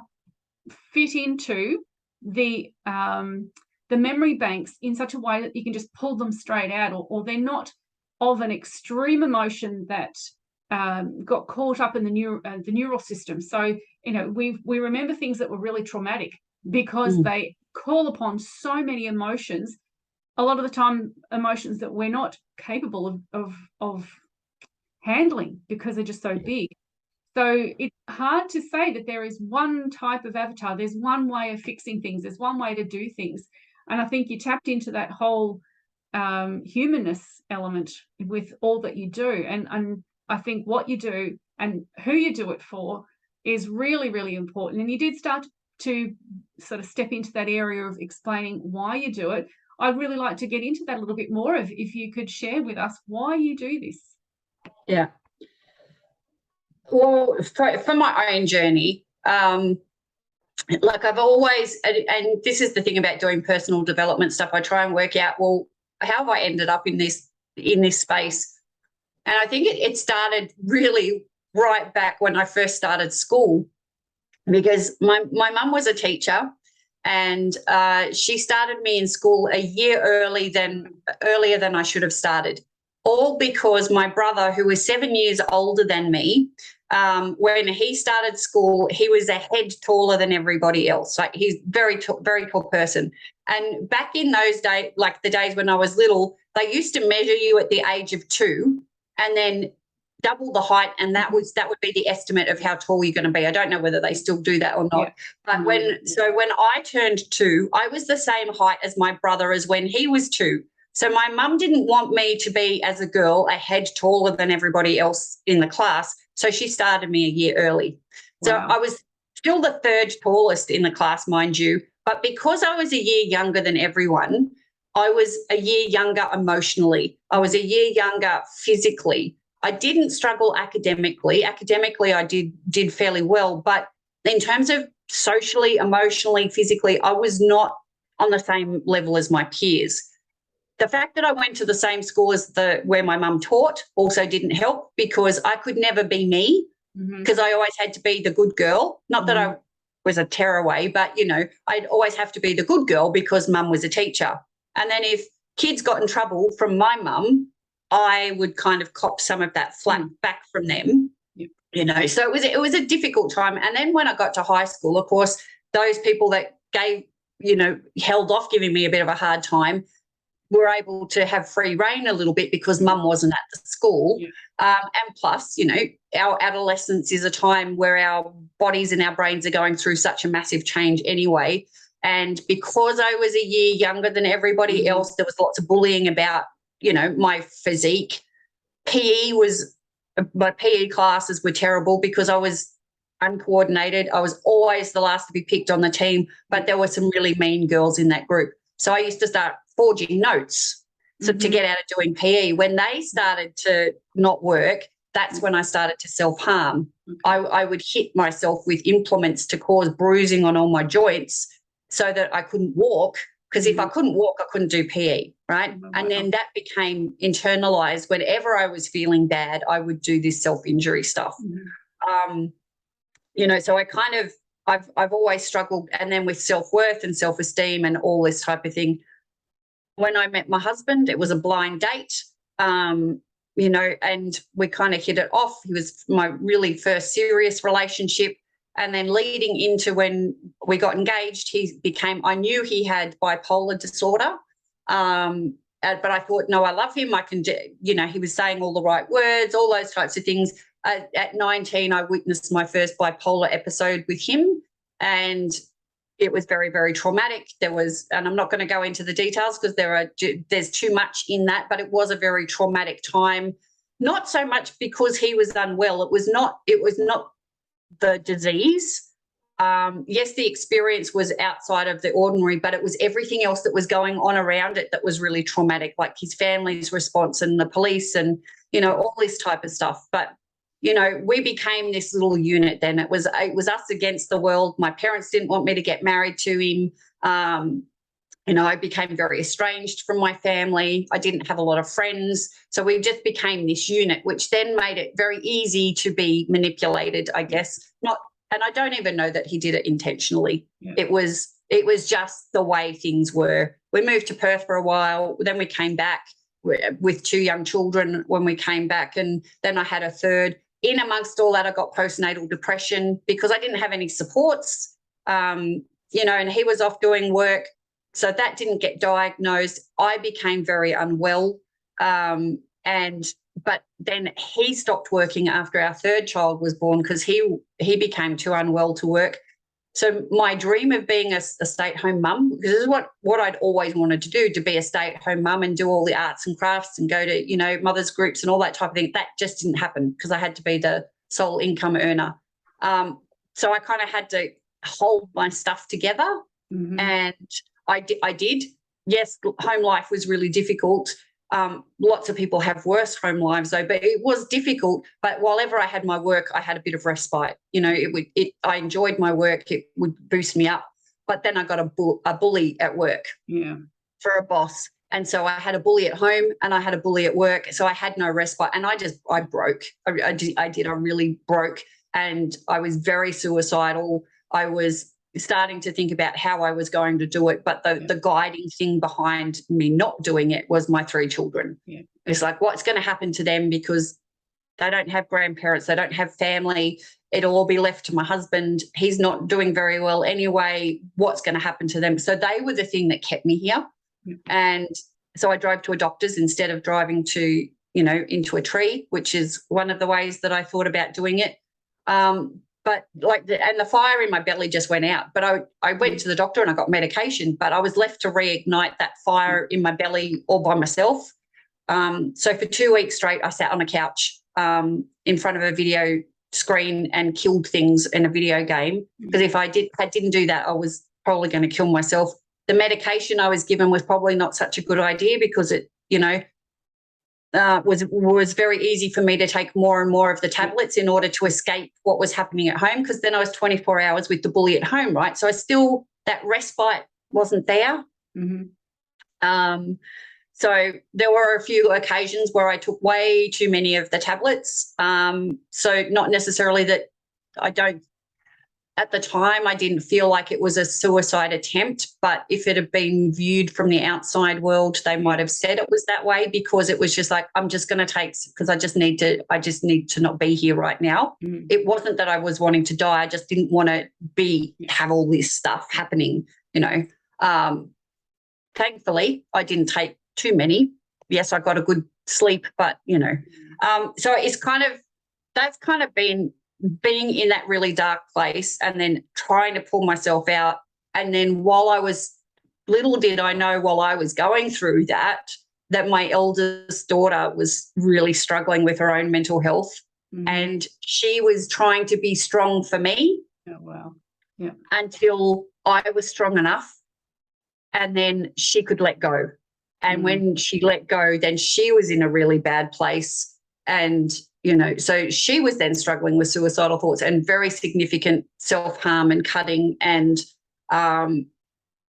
fit into the memory banks in such a way that you can just pull them straight out, or they're not of an extreme emotion that got caught up in the neural system. So, you know, we remember things that were really traumatic because they call upon so many emotions, a lot of the time emotions that we're not capable of handling because they're just so big. So it's hard to say that there is one type of avatar. There's one way of fixing things. There's one way to do things. And I think you tapped into that whole humanness element with all that you do. And I think what you do and who you do it for is really, really important. And you did start to sort of step into that area of explaining why you do it. I'd really like to get into that a little bit more, if you could share with us why you do this. Yeah. Well, for my own journey, like I've always, and this is the thing about doing personal development stuff, I try and work out, well, how have I ended up in this space? And I think it started really right back when I first started school, because my mum was a teacher, and she started me in school a year earlier than I should have started, all because my brother, who was 7 years older than me, when he started school, he was a head taller than everybody else. Like, he's very tall person. And back in those days, like the days when I was little, they used to measure you at the age of 2 and then double the height, and that would be the estimate of how tall you're going to be. I don't know whether they still do that or not. Yeah. But when I turned 2, I was the same height as my brother as when he was 2. So my mum didn't want me to be, as a girl, a head taller than everybody else in the class. So she started me a year early. Wow. So I was still the 3rd tallest in the class, mind you. But because I was a year younger than everyone, I was a year younger emotionally. I was a year younger physically. I didn't struggle academically. Academically, I did fairly well. But in terms of socially, emotionally, physically, I was not on the same level as my peers. The fact that I went to the same school as where my mum taught also didn't help, because I could never be me, because I always had to be the good girl. Not that I was a tearaway, but, you know, I'd always have to be the good girl because mum was a teacher. And then if kids got in trouble from my mum, I would kind of cop some of that flack back from them, you know. So it was a difficult time. And then when I got to high school, of course, those people that held off giving me a bit of a hard time were able to have free rein a little bit because mum wasn't at the school. Yeah. And plus, you know, our adolescence is a time where our bodies and our brains are going through such a massive change anyway. And because I was a year younger than everybody else, there was lots of bullying about, you know, my physique. My PE classes were terrible because I was uncoordinated. I was always the last to be picked on the team, but there were some really mean girls in that group. So I used to start forging notes to get out of doing PE. When they started to not work, that's when I started to self-harm. I would hit myself with implements to cause bruising on all my joints so that I couldn't walk, because if I couldn't walk, I couldn't do PE, right? And then that became internalized. Whenever I was feeling bad, I would do this self-injury stuff. You know, so I kind of, I've always struggled, and then with self-worth and self-esteem and all this type of thing. When I met my husband, it was a blind date, you know, and we kind of hit it off. He was my really first serious relationship. And then leading into when we got engaged, I knew he had bipolar disorder. But I thought, no, I love him. I can do, you know, he was saying all the right words, all those types of things. At 19, I witnessed my first bipolar episode with him, and it was very, very traumatic. And I'm not going to go into the details because there's too much in that, but it was a very traumatic time. Not so much because he was unwell. It was not the disease. yes, the experience was outside of the ordinary, but it was everything else that was going on around it that was really traumatic, like his family's response and the police and, all this type of stuff. But, we became this little unit then. It was us against the world. My parents didn't want me to get married to him. I became very estranged from my family. I didn't have a lot of friends. So we just became this unit, which then made it very easy to be manipulated, I guess. And I don't even know that he did it intentionally. Yeah. It was just the way things were. We moved to Perth for a while. Then we came back with 2 young children when we came back. And then I had a third. In amongst all that, I got postnatal depression because I didn't have any supports, and he was off doing work. So that didn't get diagnosed. I became very unwell. But then he stopped working after our third child was born because he became too unwell to work. So my dream of being a stay-at-home mum, because this is what I'd always wanted to do, to be a stay-at-home mum and do all the arts and crafts and go to, mothers groups and all that type of thing, that just didn't happen because I had to be the sole income earner. So I kind of had to hold my stuff together. Mm-hmm. And I did. Yes, home life was really difficult. Lots of people have worse home lives though, but it was difficult. But whenever I had my work, I had a bit of respite. I enjoyed my work. It would boost me up. But then I got a bully at work for a boss. And so I had a bully at home and I had a bully at work. So I had no respite and I broke. I really broke and I was very suicidal. I was starting to think about how I was going to do it. But the guiding thing behind me not doing it was my 3 children. Yeah. It's like, what's going to happen to them because they don't have grandparents, they don't have family. It'll all be left to my husband. He's not doing very well anyway. What's going to happen to them? So they were the thing that kept me here. Yeah. And so I drove to a doctor's instead of driving to, into a tree, which is one of the ways that I thought about doing it. But the fire in my belly just went out. But I went to the doctor and I got medication, but I was left to reignite that fire in my belly all by myself. So for 2 weeks straight, I sat on a couch in front of a video screen and killed things in a video game. Because if I didn't do that, I was probably going to kill myself. The medication I was given was probably not such a good idea because it, was very easy for me to take more and more of the tablets in order to escape what was happening at home, because then I was 24 hours with the bully at home, right? So that respite wasn't there. Mm-hmm. So there were a few occasions where I took way too many of the tablets. So not necessarily that at the time I didn't feel like it was a suicide attempt, but if it had been viewed from the outside world, they might have said it was that way because it was just like, I'm just going to take, because I just need to not be here right now. Mm. It wasn't that I was wanting to die. I just didn't want to have all this stuff happening, Thankfully, I didn't take too many. Yes, I got a good sleep, but, so that's kind of been being in that really dark place and then trying to pull myself out. And then little did I know while I was going through that my eldest daughter was really struggling with her own mental health. Mm-hmm. And she was trying to be strong for me. Oh, wow. Yeah. Until I was strong enough and then she could let go. And when she let go, then she was in a really bad place. And so she was then struggling with suicidal thoughts and very significant self-harm and cutting and, and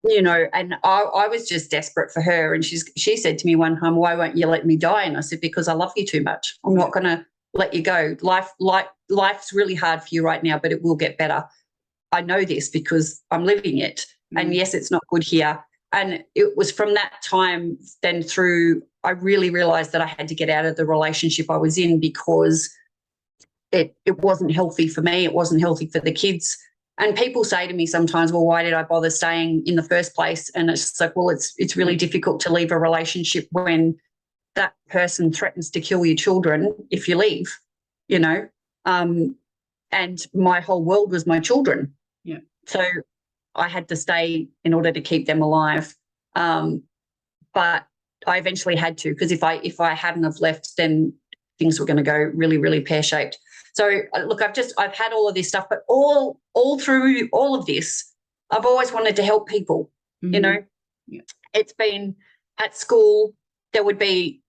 I was just desperate for her. And she said to me one time, why won't you let me die? And I said, because I love you too much. I'm not going to let you go. Life's really hard for you right now, but it will get better. I know this because I'm living it. And yes, it's not good here. And it was from that time then through, I really realised that I had to get out of the relationship I was in because it wasn't healthy for me. It wasn't healthy for the kids. And people say to me sometimes, well, why did I bother staying in the first place? And it's just like, well, it's really difficult to leave a relationship when that person threatens to kill your children if you leave, and my whole world was my children. Yeah. So I had to stay in order to keep them alive. But I eventually had to, because if I hadn't have left, then things were going to go really, really pear-shaped. So look, I've had all of this stuff, but all through all of this, I've always wanted to help people. You know, it's been at school, there would be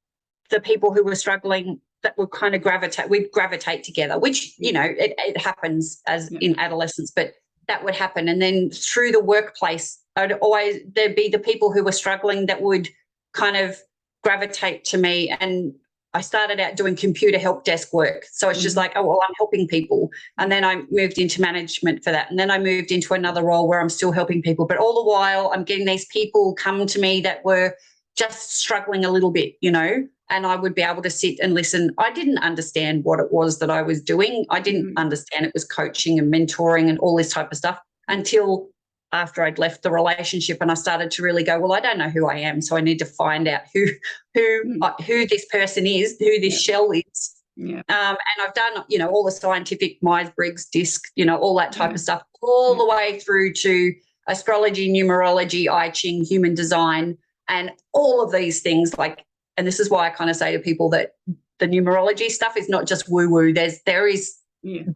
the people who were struggling that would kind of gravitate together, which, you know, it happens as in adolescence, but that would happen. And then through the workplace, there'd be the people who were struggling that would kind of gravitate to me. And I started out doing computer help desk work. So it's just like, oh, well, I'm helping people. And then I moved into management for that. And then I moved into another role where I'm still helping people. But all the while I'm getting these people come to me that were just struggling a little bit, you know, and I would be able to sit and listen. I didn't understand what it was that I was doing. I didn't understand it was coaching and mentoring and all this type of stuff until after I'd left the relationship, and I started to really go, well, I don't know who I am, so I need to find out who this person is, who this shell is. And I've done, you know, all the scientific Myers-Briggs disc, you know, all that type of stuff, all the way through to astrology, numerology, I Ching, human design, and all of these things. Like, and this is why I kind of say to people that the numerology stuff is not just woo-woo. There is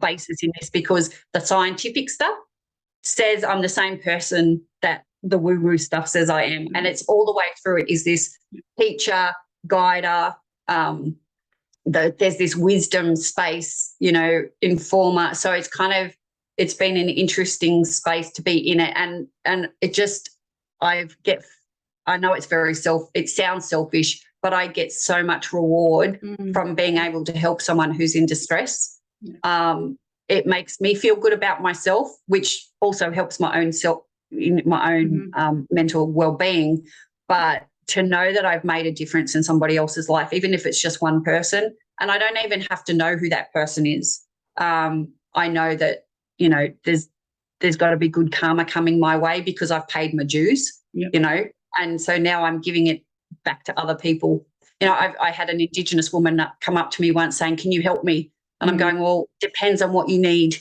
basis in this, because the scientific stuff says I'm the same person that the woo-woo stuff says I am. And it's all the way through. It is this teacher, guider, there's this wisdom space, you know, informer. So it's been an interesting space to be in it. And it just, I know it sounds selfish, but I get so much reward from being able to help someone who's in distress. It makes me feel good about myself, which also helps my own mental well-being. But to know that I've made a difference in somebody else's life, even if it's just one person, and I don't even have to know who that person is. I know that, you know, there's got to be good karma coming my way because I've paid my dues, you know, and so now I'm giving it back to other people. You know, I had an Indigenous woman come up to me once saying, can you help me? And I'm going, well, depends on what you need.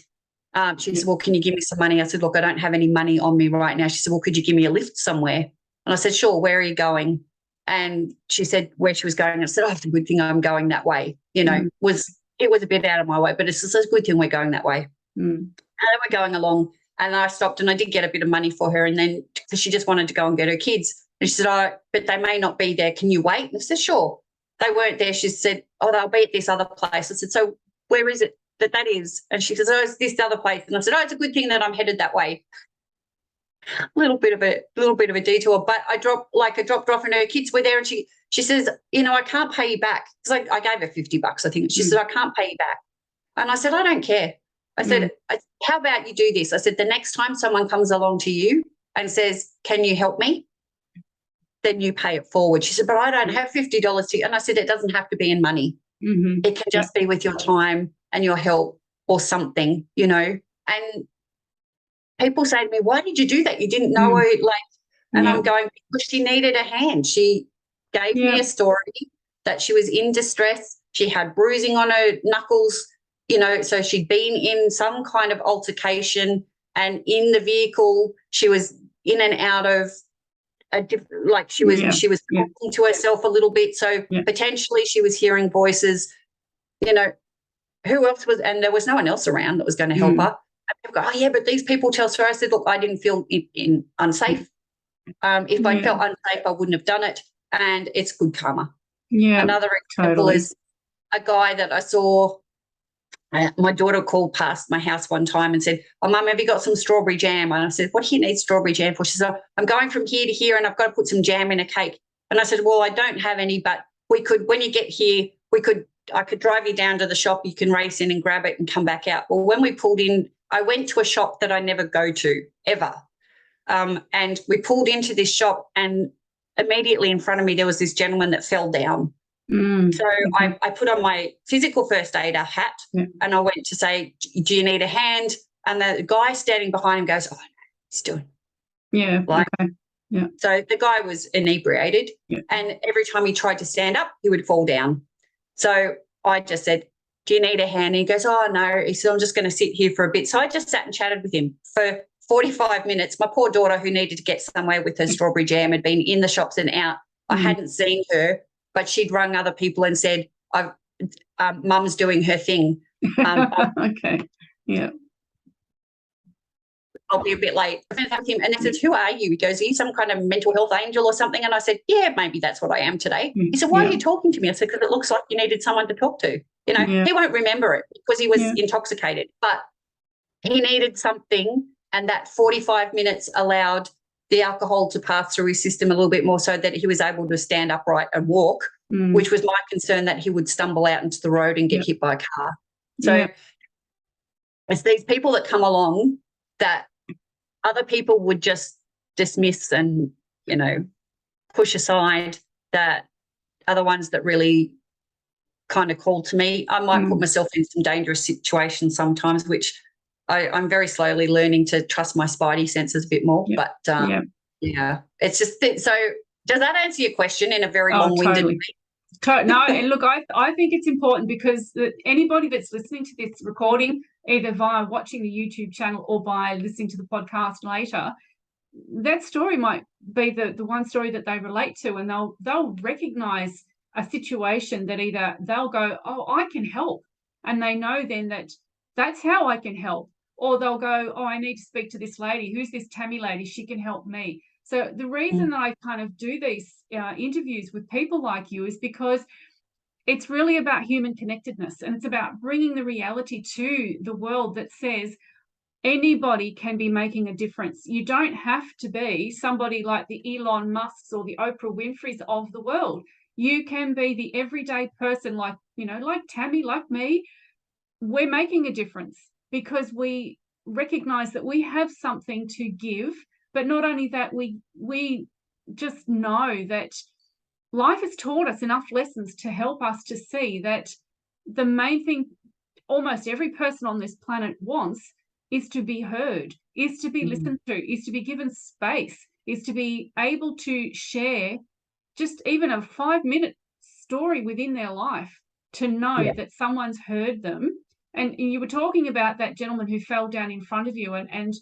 She said, well, can you give me some money? I said, look, I don't have any money on me right now. She said, well, could you give me a lift somewhere? And I said, sure, where are you going? And she said where she was going. I said, oh, it's a good thing I'm going that way. You know, it was a bit out of my way, but it's just a good thing we're going that way. And then we're going along, and I stopped and I did get a bit of money for her. And then because she just wanted to go and get her kids. And she said, oh, but they may not be there. Can you wait? And I said, sure. They weren't there. She said, oh, they'll be at this other place. I said, so where is it that is? And she says, oh, it's this other place. And I said, oh, it's a good thing that I'm headed that way. A little bit of a detour, but I dropped off and her kids were there, and she says, you know, I can't pay you back. Because I gave her $50, I think. She said, I can't pay you back. And I said, I don't care. I said, how about you do this? I said, the next time someone comes along to you and says, can you help me? Then you pay it forward. She said, but I don't have $50 to you. And I said, it doesn't have to be in money. It can just be with your time and your help or something, you know. And people say to me, why did you do that? You didn't know it, like, and I'm going, because she needed a hand. She gave me a story that she was in distress. She had bruising on her knuckles, you know, so she'd been in some kind of altercation, and in the vehicle she was in and out of she was talking to herself a little bit. So potentially she was hearing voices, you know. Who else was, and there was no one else around that was going to help her. And people go, oh, yeah, but these people tell her. I said, look, I didn't feel unsafe. If I felt unsafe, I wouldn't have done it. And it's good karma. Another example is a guy that I saw. My daughter called past my house one time and said, oh, Mum, have you got some strawberry jam? And I said, what do you need strawberry jam for? She said, I'm going from here to here and I've got to put some jam in a cake. And I said, well, I don't have any, but we could, when you get here, I could drive you down to the shop. You can race in and grab it and come back out. Well, when we pulled in, I went to a shop that I never go to ever. And we pulled into this shop, and immediately in front of me, there was this gentleman that fell down. So I put on my physical first aider hat and I went to say, do you need a hand? And the guy standing behind him goes, oh, no, he's doing. So the guy was inebriated and every time he tried to stand up, he would fall down. So I just said, do you need a hand? And he goes, oh, no. He said, I'm just going to sit here for a bit. So I just sat and chatted with him for 45 minutes. My poor daughter, who needed to get somewhere with her strawberry jam, had been in the shops and out. I hadn't seen her, but she'd rung other people and said, Mum's doing her thing. Okay. Yeah. I'll be a bit late. I found him and I said, who are you? He goes, are you some kind of mental health angel or something? And I said, yeah, maybe that's what I am today. He said, why are you talking to me? I said, because it looks like you needed someone to talk to. You know, he won't remember it because he was intoxicated, but he needed something, and that 45 minutes allowed the alcohol to pass through his system a little bit more so that he was able to stand upright and walk, which was my concern, that he would stumble out into the road and get hit by a car. So it's these people that come along that other people would just dismiss and, you know, push aside, that are the ones that really kind of call to me. I might put myself in some dangerous situations sometimes, which I'm very slowly learning to trust my spidey senses a bit more. But yeah, it's just so. Does that answer your question in a very long-winded way? No, and look, I think it's important because anybody that's listening to this recording, either via watching the YouTube channel or by listening to the podcast later, that story might be the one story that they relate to, and they'll recognize a situation that either they'll go, oh, I can help, and they know then that that's how I can help, or they'll go, oh, I need to speak to this lady. Who's this Tammie lady? She can help me. So the reason that I kind of do these interviews with people like you is because it's really about human connectedness, and it's about bringing the reality to the world that says anybody can be making a difference. You don't have to be somebody like the Elon Musks or the Oprah Winfreys of the world. You can be the everyday person, like, you know, like Tammie, like me. We're making a difference because we recognize that we have something to give. But not only that, we just know that life has taught us enough lessons to help us to see that the main thing almost every person on this planet wants is to be heard, is to be listened to, is to be given space, is to be able to share just even a 5-minute story within their life, to know that someone's heard them. And you were talking about that gentleman who fell down in front of you, and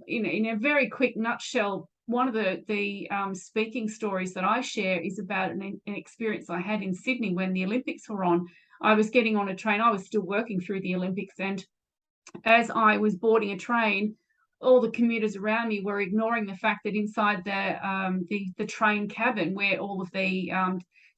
in a very quick nutshell, one of the speaking stories that I share is about an experience I had in Sydney when the Olympics were on. I was getting on a train. I was still working through the Olympics, and as I was boarding a train, all the commuters around me were ignoring the fact that inside the train cabin, where all of the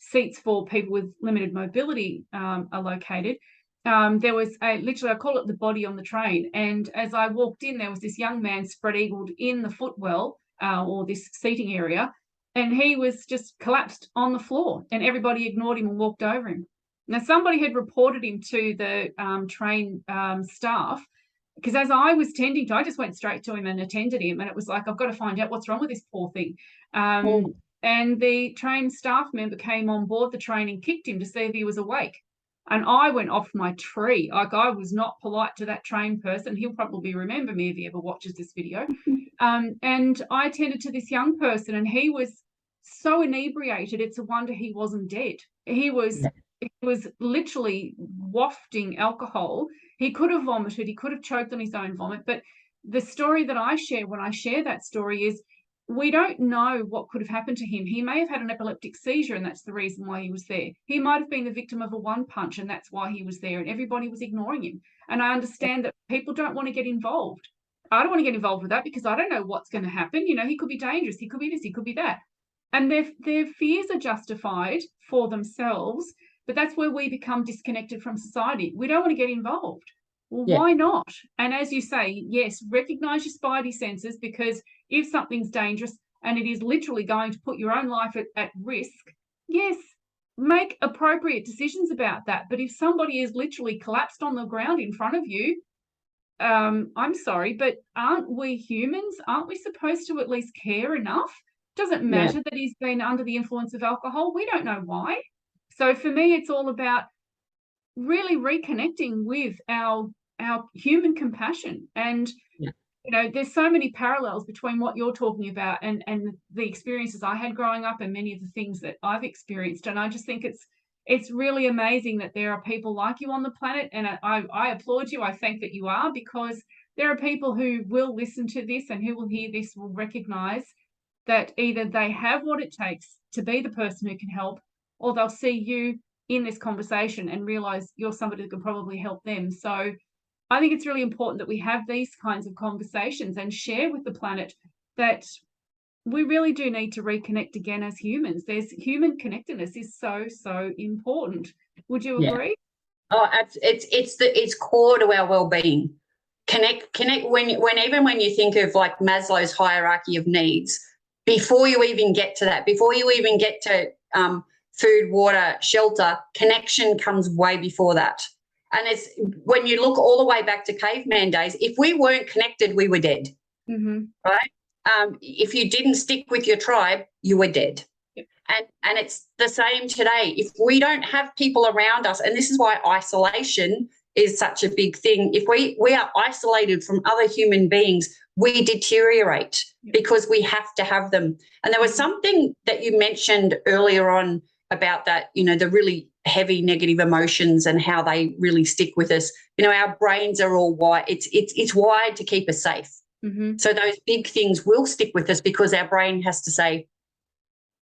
seats for people with limited mobility are located, there was literally, I call it the body on the train. And as I walked in, there was this young man spread-eagled in the footwell, or this seating area, and he was just collapsed on the floor, and everybody ignored him and walked over him. Now, somebody had reported him to the train staff, because as I was tending to, I just went straight to him and attended him, and it was like, I've got to find out what's wrong with this poor thing. And the train staff member came on board the train and kicked him to see if he was awake. And I went off my tree. Like, I was not polite to that train person. He'll probably remember me if he ever watches this video. And I attended to this young person, and he was so inebriated, it's a wonder he wasn't dead. He was literally wafting alcohol. He could have vomited. He could have choked on his own vomit. But the story that I share when I share that story is, we don't know what could have happened to him. He may have had an epileptic seizure, and that's the reason why he was there. He might have been the victim of a one punch, and that's why he was there, and everybody was ignoring him. And I understand that people don't want to get involved. I don't want to get involved with that because I don't know what's going to happen. You know, he could be dangerous. He could be this, he could be that. And their fears are justified for themselves, but that's where we become disconnected from society. We don't want to get involved. Well, why not? And as you say, yes, recognize your spidey senses, because if something's dangerous and it is literally going to put your own life at risk, yes, make appropriate decisions about that. But if somebody is literally collapsed on the ground in front of you, I'm sorry, but aren't we humans? Aren't we supposed to at least care enough? Doesn't matter that he's been under the influence of alcohol. We don't know why. So for me, it's all about really reconnecting with our human compassion. And you know, there's so many parallels between what you're talking about and the experiences I had growing up and many of the things that I've experienced. And I just think it's really amazing that there are people like you on the planet, and I applaud you. I think that you are, because there are people who will listen to this and who will hear this, will recognize that either they have what it takes to be the person who can help, or they'll see you in this conversation and realize you're somebody that could probably help them. So I think it's really important that we have these kinds of conversations and share with the planet that we really do need to reconnect again as humans. There's human connectedness is so, so important. Would you agree? Oh, it's core to our well-being. Connect when even when you think of like Maslow's hierarchy of needs, before you even get to that, before you even get to food, water, shelter, connection comes way before that. And it's when you look all the way back to caveman days, if we weren't connected, we were dead, right? If you didn't stick with your tribe, you were dead. And it's the same today. If we don't have people around us, and this is why isolation is such a big thing. If we are isolated from other human beings, we deteriorate because we have to have them. And there was something that you mentioned earlier on about that, you know, the really heavy negative emotions and how they really stick with us. You know, our brains are all wired. It's wired to keep us safe. So those big things will stick with us because our brain has to say,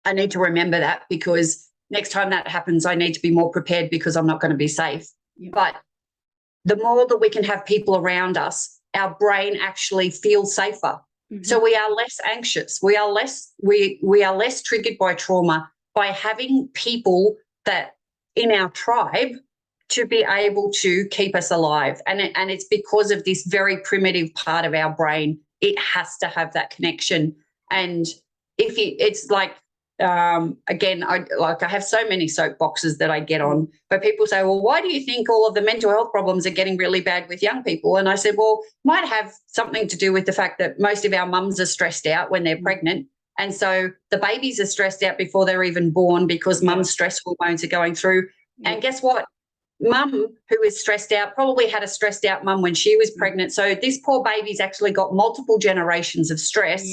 I need to remember that because next time that happens, I need to be more prepared because I'm not going to be safe. But the more that we can have people around us, our brain actually feels safer. So we are less anxious. We are less triggered by trauma by having people that in our tribe to be able to keep us alive. And it's because of this very primitive part of our brain. It has to have that connection. And it's like, again, I have so many soapboxes that I get on, but people say, well, why do you think all of the mental health problems are getting really bad with young people? And I said, well, might have something to do with the fact that most of our mums are stressed out when they're pregnant. And so the babies are stressed out before they're even born because mum's stress hormones are going through. And guess what? Mum, who is stressed out, probably had a stressed out mum when she was pregnant. So this poor baby's actually got multiple generations of stress.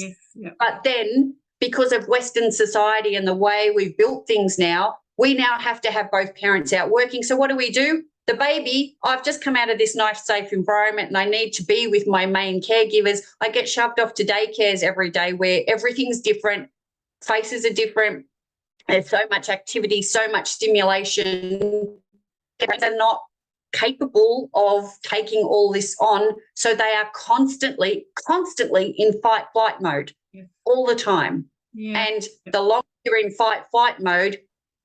But then because of Western society and the way we've built things now, we now have to have both parents out working. So what do? The baby, I've just come out of this nice, safe environment and I need to be with my main caregivers. I get shoved off to daycares every day where everything's different, faces are different. There's so much activity, so much stimulation. They're not capable of taking all this on. So they are constantly in fight-flight mode all the time. And the longer you're in fight-flight mode,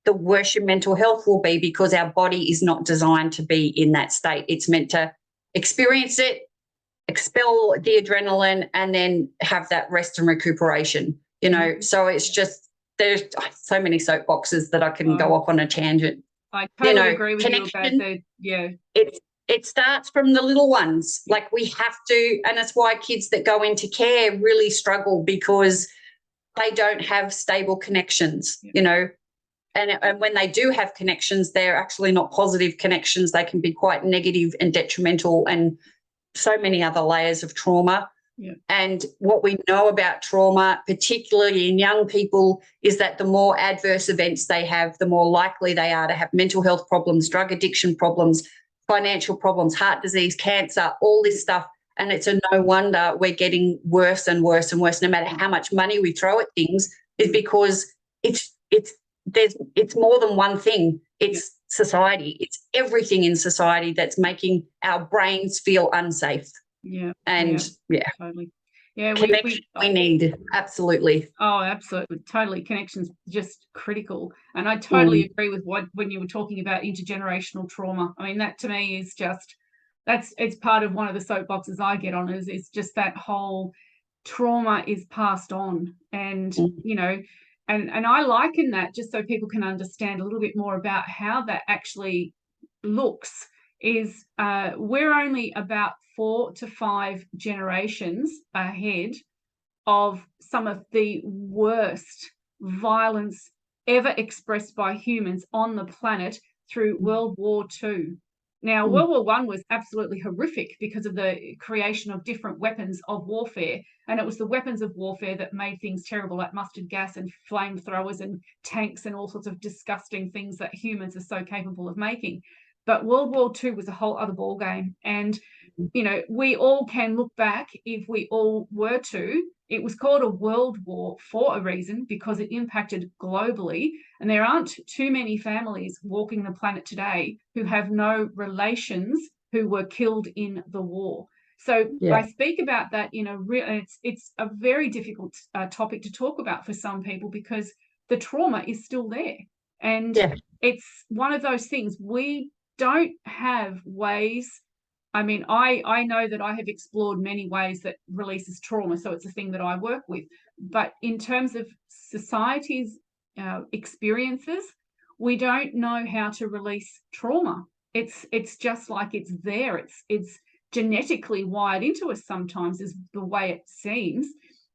the worse your mental health will be because our body is not designed to be in that state. It's meant to experience it, expel the adrenaline, and then have that rest and recuperation, you know. So it's just, there's so many soapboxes that I can go off on a tangent. I totally agree with you about that. It starts from the little ones. Like we have to, and that's why kids that go into care really struggle because they don't have stable connections, you know. And when they do have connections, they're actually not positive connections. They can be quite negative and detrimental and so many other layers of trauma. And what we know about trauma, particularly in young people, is that the more adverse events they have, the more likely they are to have mental health problems, drug addiction problems, financial problems, heart disease, cancer, all this stuff. And it's a no wonder we're getting worse and worse and worse, no matter how much money we throw at things, is because it's more than one thing. It's society. It's everything in society that's making our brains feel unsafe. Totally. Connection we need. Absolutely. Oh, absolutely. Totally. Connection's just critical. And I totally agree with when you were talking about intergenerational trauma. I mean, that to me is just, it's part of one of the soapboxes I get on is just that whole trauma is passed on. And, you know, and I liken that just so people can understand a little bit more about how that actually looks is we're only about 4 to 5 generations ahead of some of the worst violence ever expressed by humans on the planet through World War II. Now, World War I was absolutely horrific because of the creation of different weapons of warfare. And it was the weapons of warfare that made things terrible, like mustard gas and flamethrowers and tanks and all sorts of disgusting things that humans are so capable of making. But World War II was a whole other ballgame. And, you know, we all can look back, if we all were to, It was called a world war for a reason, because it impacted globally. And there aren't too many families walking the planet today who have no relations who were killed in the war. So I speak about that in it's a very difficult topic to talk about for some people, because the trauma is still there. And it's one of those things, we don't have ways. I mean, I know that I have explored many ways that releases trauma, so it's a thing that I work with. But in terms of society's experiences, we don't know how to release trauma. It's just like it's there. It's genetically wired into us sometimes, is the way it seems.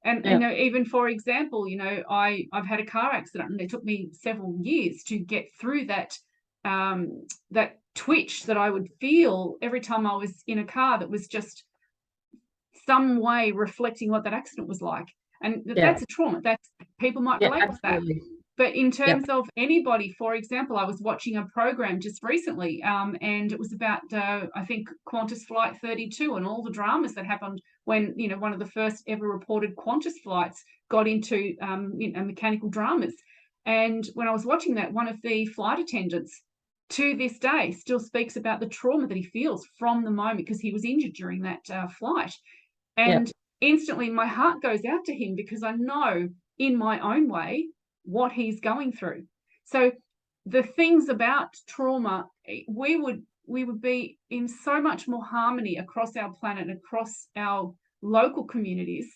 And you know, even for example, you know, I've had a car accident, and it took me several years to get through that that twitch that I would feel every time I was in a car that was just some way reflecting what that accident was like. And that's a trauma. That's, people might relate with that. But in terms of anybody, for example, I was watching a program just recently, and it was about, I think, Qantas Flight 32 and all the dramas that happened when, you know, one of the first ever reported Qantas flights got into, you know, mechanical dramas. And when I was watching that, one of the flight attendants to this day still speaks about the trauma that he feels from the moment, because he was injured during that flight. And instantly my heart goes out to him, because I know in my own way what he's going through. So the things about trauma, we would be in so much more harmony across our planet, across our local communities,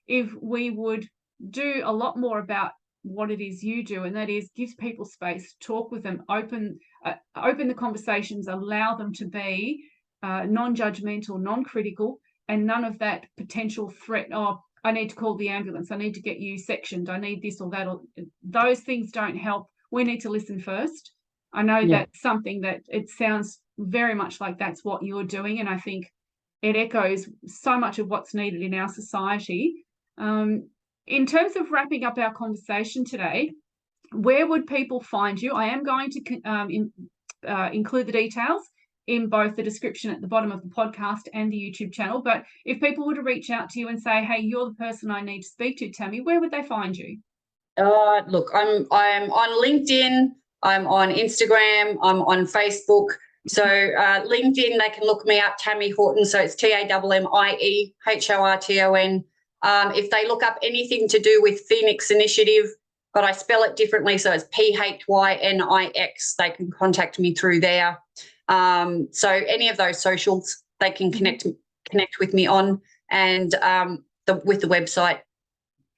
if we would do a lot more about what it is you do, and that is give people space, talk with them, open the conversations, allow them to be non-judgmental, non-critical, and none of that potential threat. Oh, I need to call the ambulance, I need to get you sectioned, I need this or that. Or, those things don't help. We need to listen first. I know that's something that it sounds very much like that's what you're doing, and I think it echoes so much of what's needed in our society. In terms of wrapping up our conversation today, where would people find you? I am going to include the details in both the description at the bottom of the podcast and the YouTube channel. But if people were to reach out to you and say, hey, you're the person I need to speak to, Tammie, where would they find you? Look, I'm on LinkedIn, I'm on Instagram, I'm on Facebook. So LinkedIn, they can look me up, Tammie Horton. So it's TAMMIE HORTON. If they look up anything to do with Phynix Initiative, but I spell it differently, so it's PHYNIX, they can contact me through there. So any of those socials, they can connect with me on, and with the website.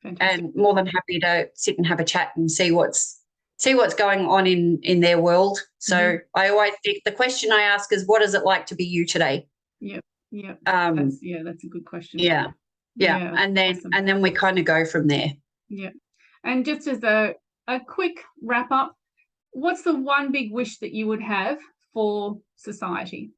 Fantastic. And more than happy to sit and have a chat and see what's going on in their world. So I always think the question I ask is, what is it like to be you today? That's a good question. And then we kind of go from there. And just as a quick wrap up, what's the one big wish that you would have for society?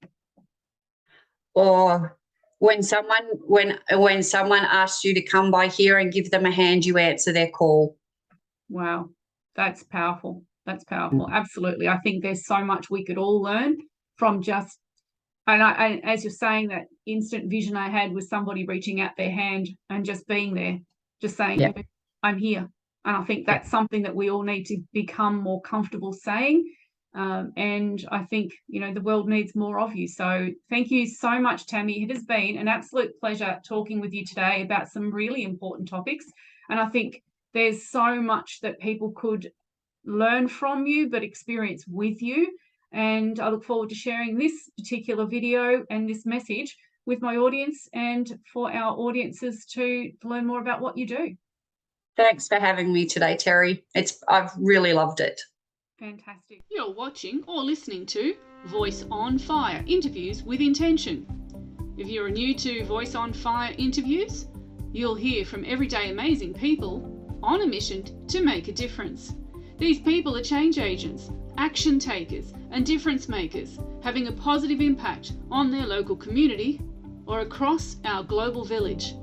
Or when someone asks you to come by here and give them a hand, you answer their call. Wow, that's powerful. That's powerful. Absolutely. I think there's so much we could all learn from just, and as you're saying, that instant vision I had was somebody reaching out their hand and just being there, just saying, I'm here. And I think that's something that we all need to become more comfortable saying. And I think, you know, the world needs more of you. So thank you so much, Tammie. It has been an absolute pleasure talking with you today about some really important topics. And I think there's so much that people could learn from you, but experience with you. And I look forward to sharing this particular video and this message with my audience, and for our audiences to learn more about what you do. Thanks for having me today, Terry. I've really loved it. Fantastic. You're watching or listening to Voice on Fire Interviews with Intention. If you're new to Voice on Fire Interviews, you'll hear from everyday amazing people on a mission to make a difference. These people are change agents, action takers, and difference makers, having a positive impact on their local community or across our global village.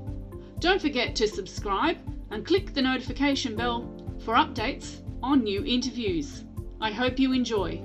Don't forget to subscribe and click the notification bell for updates on new interviews. I hope you enjoy.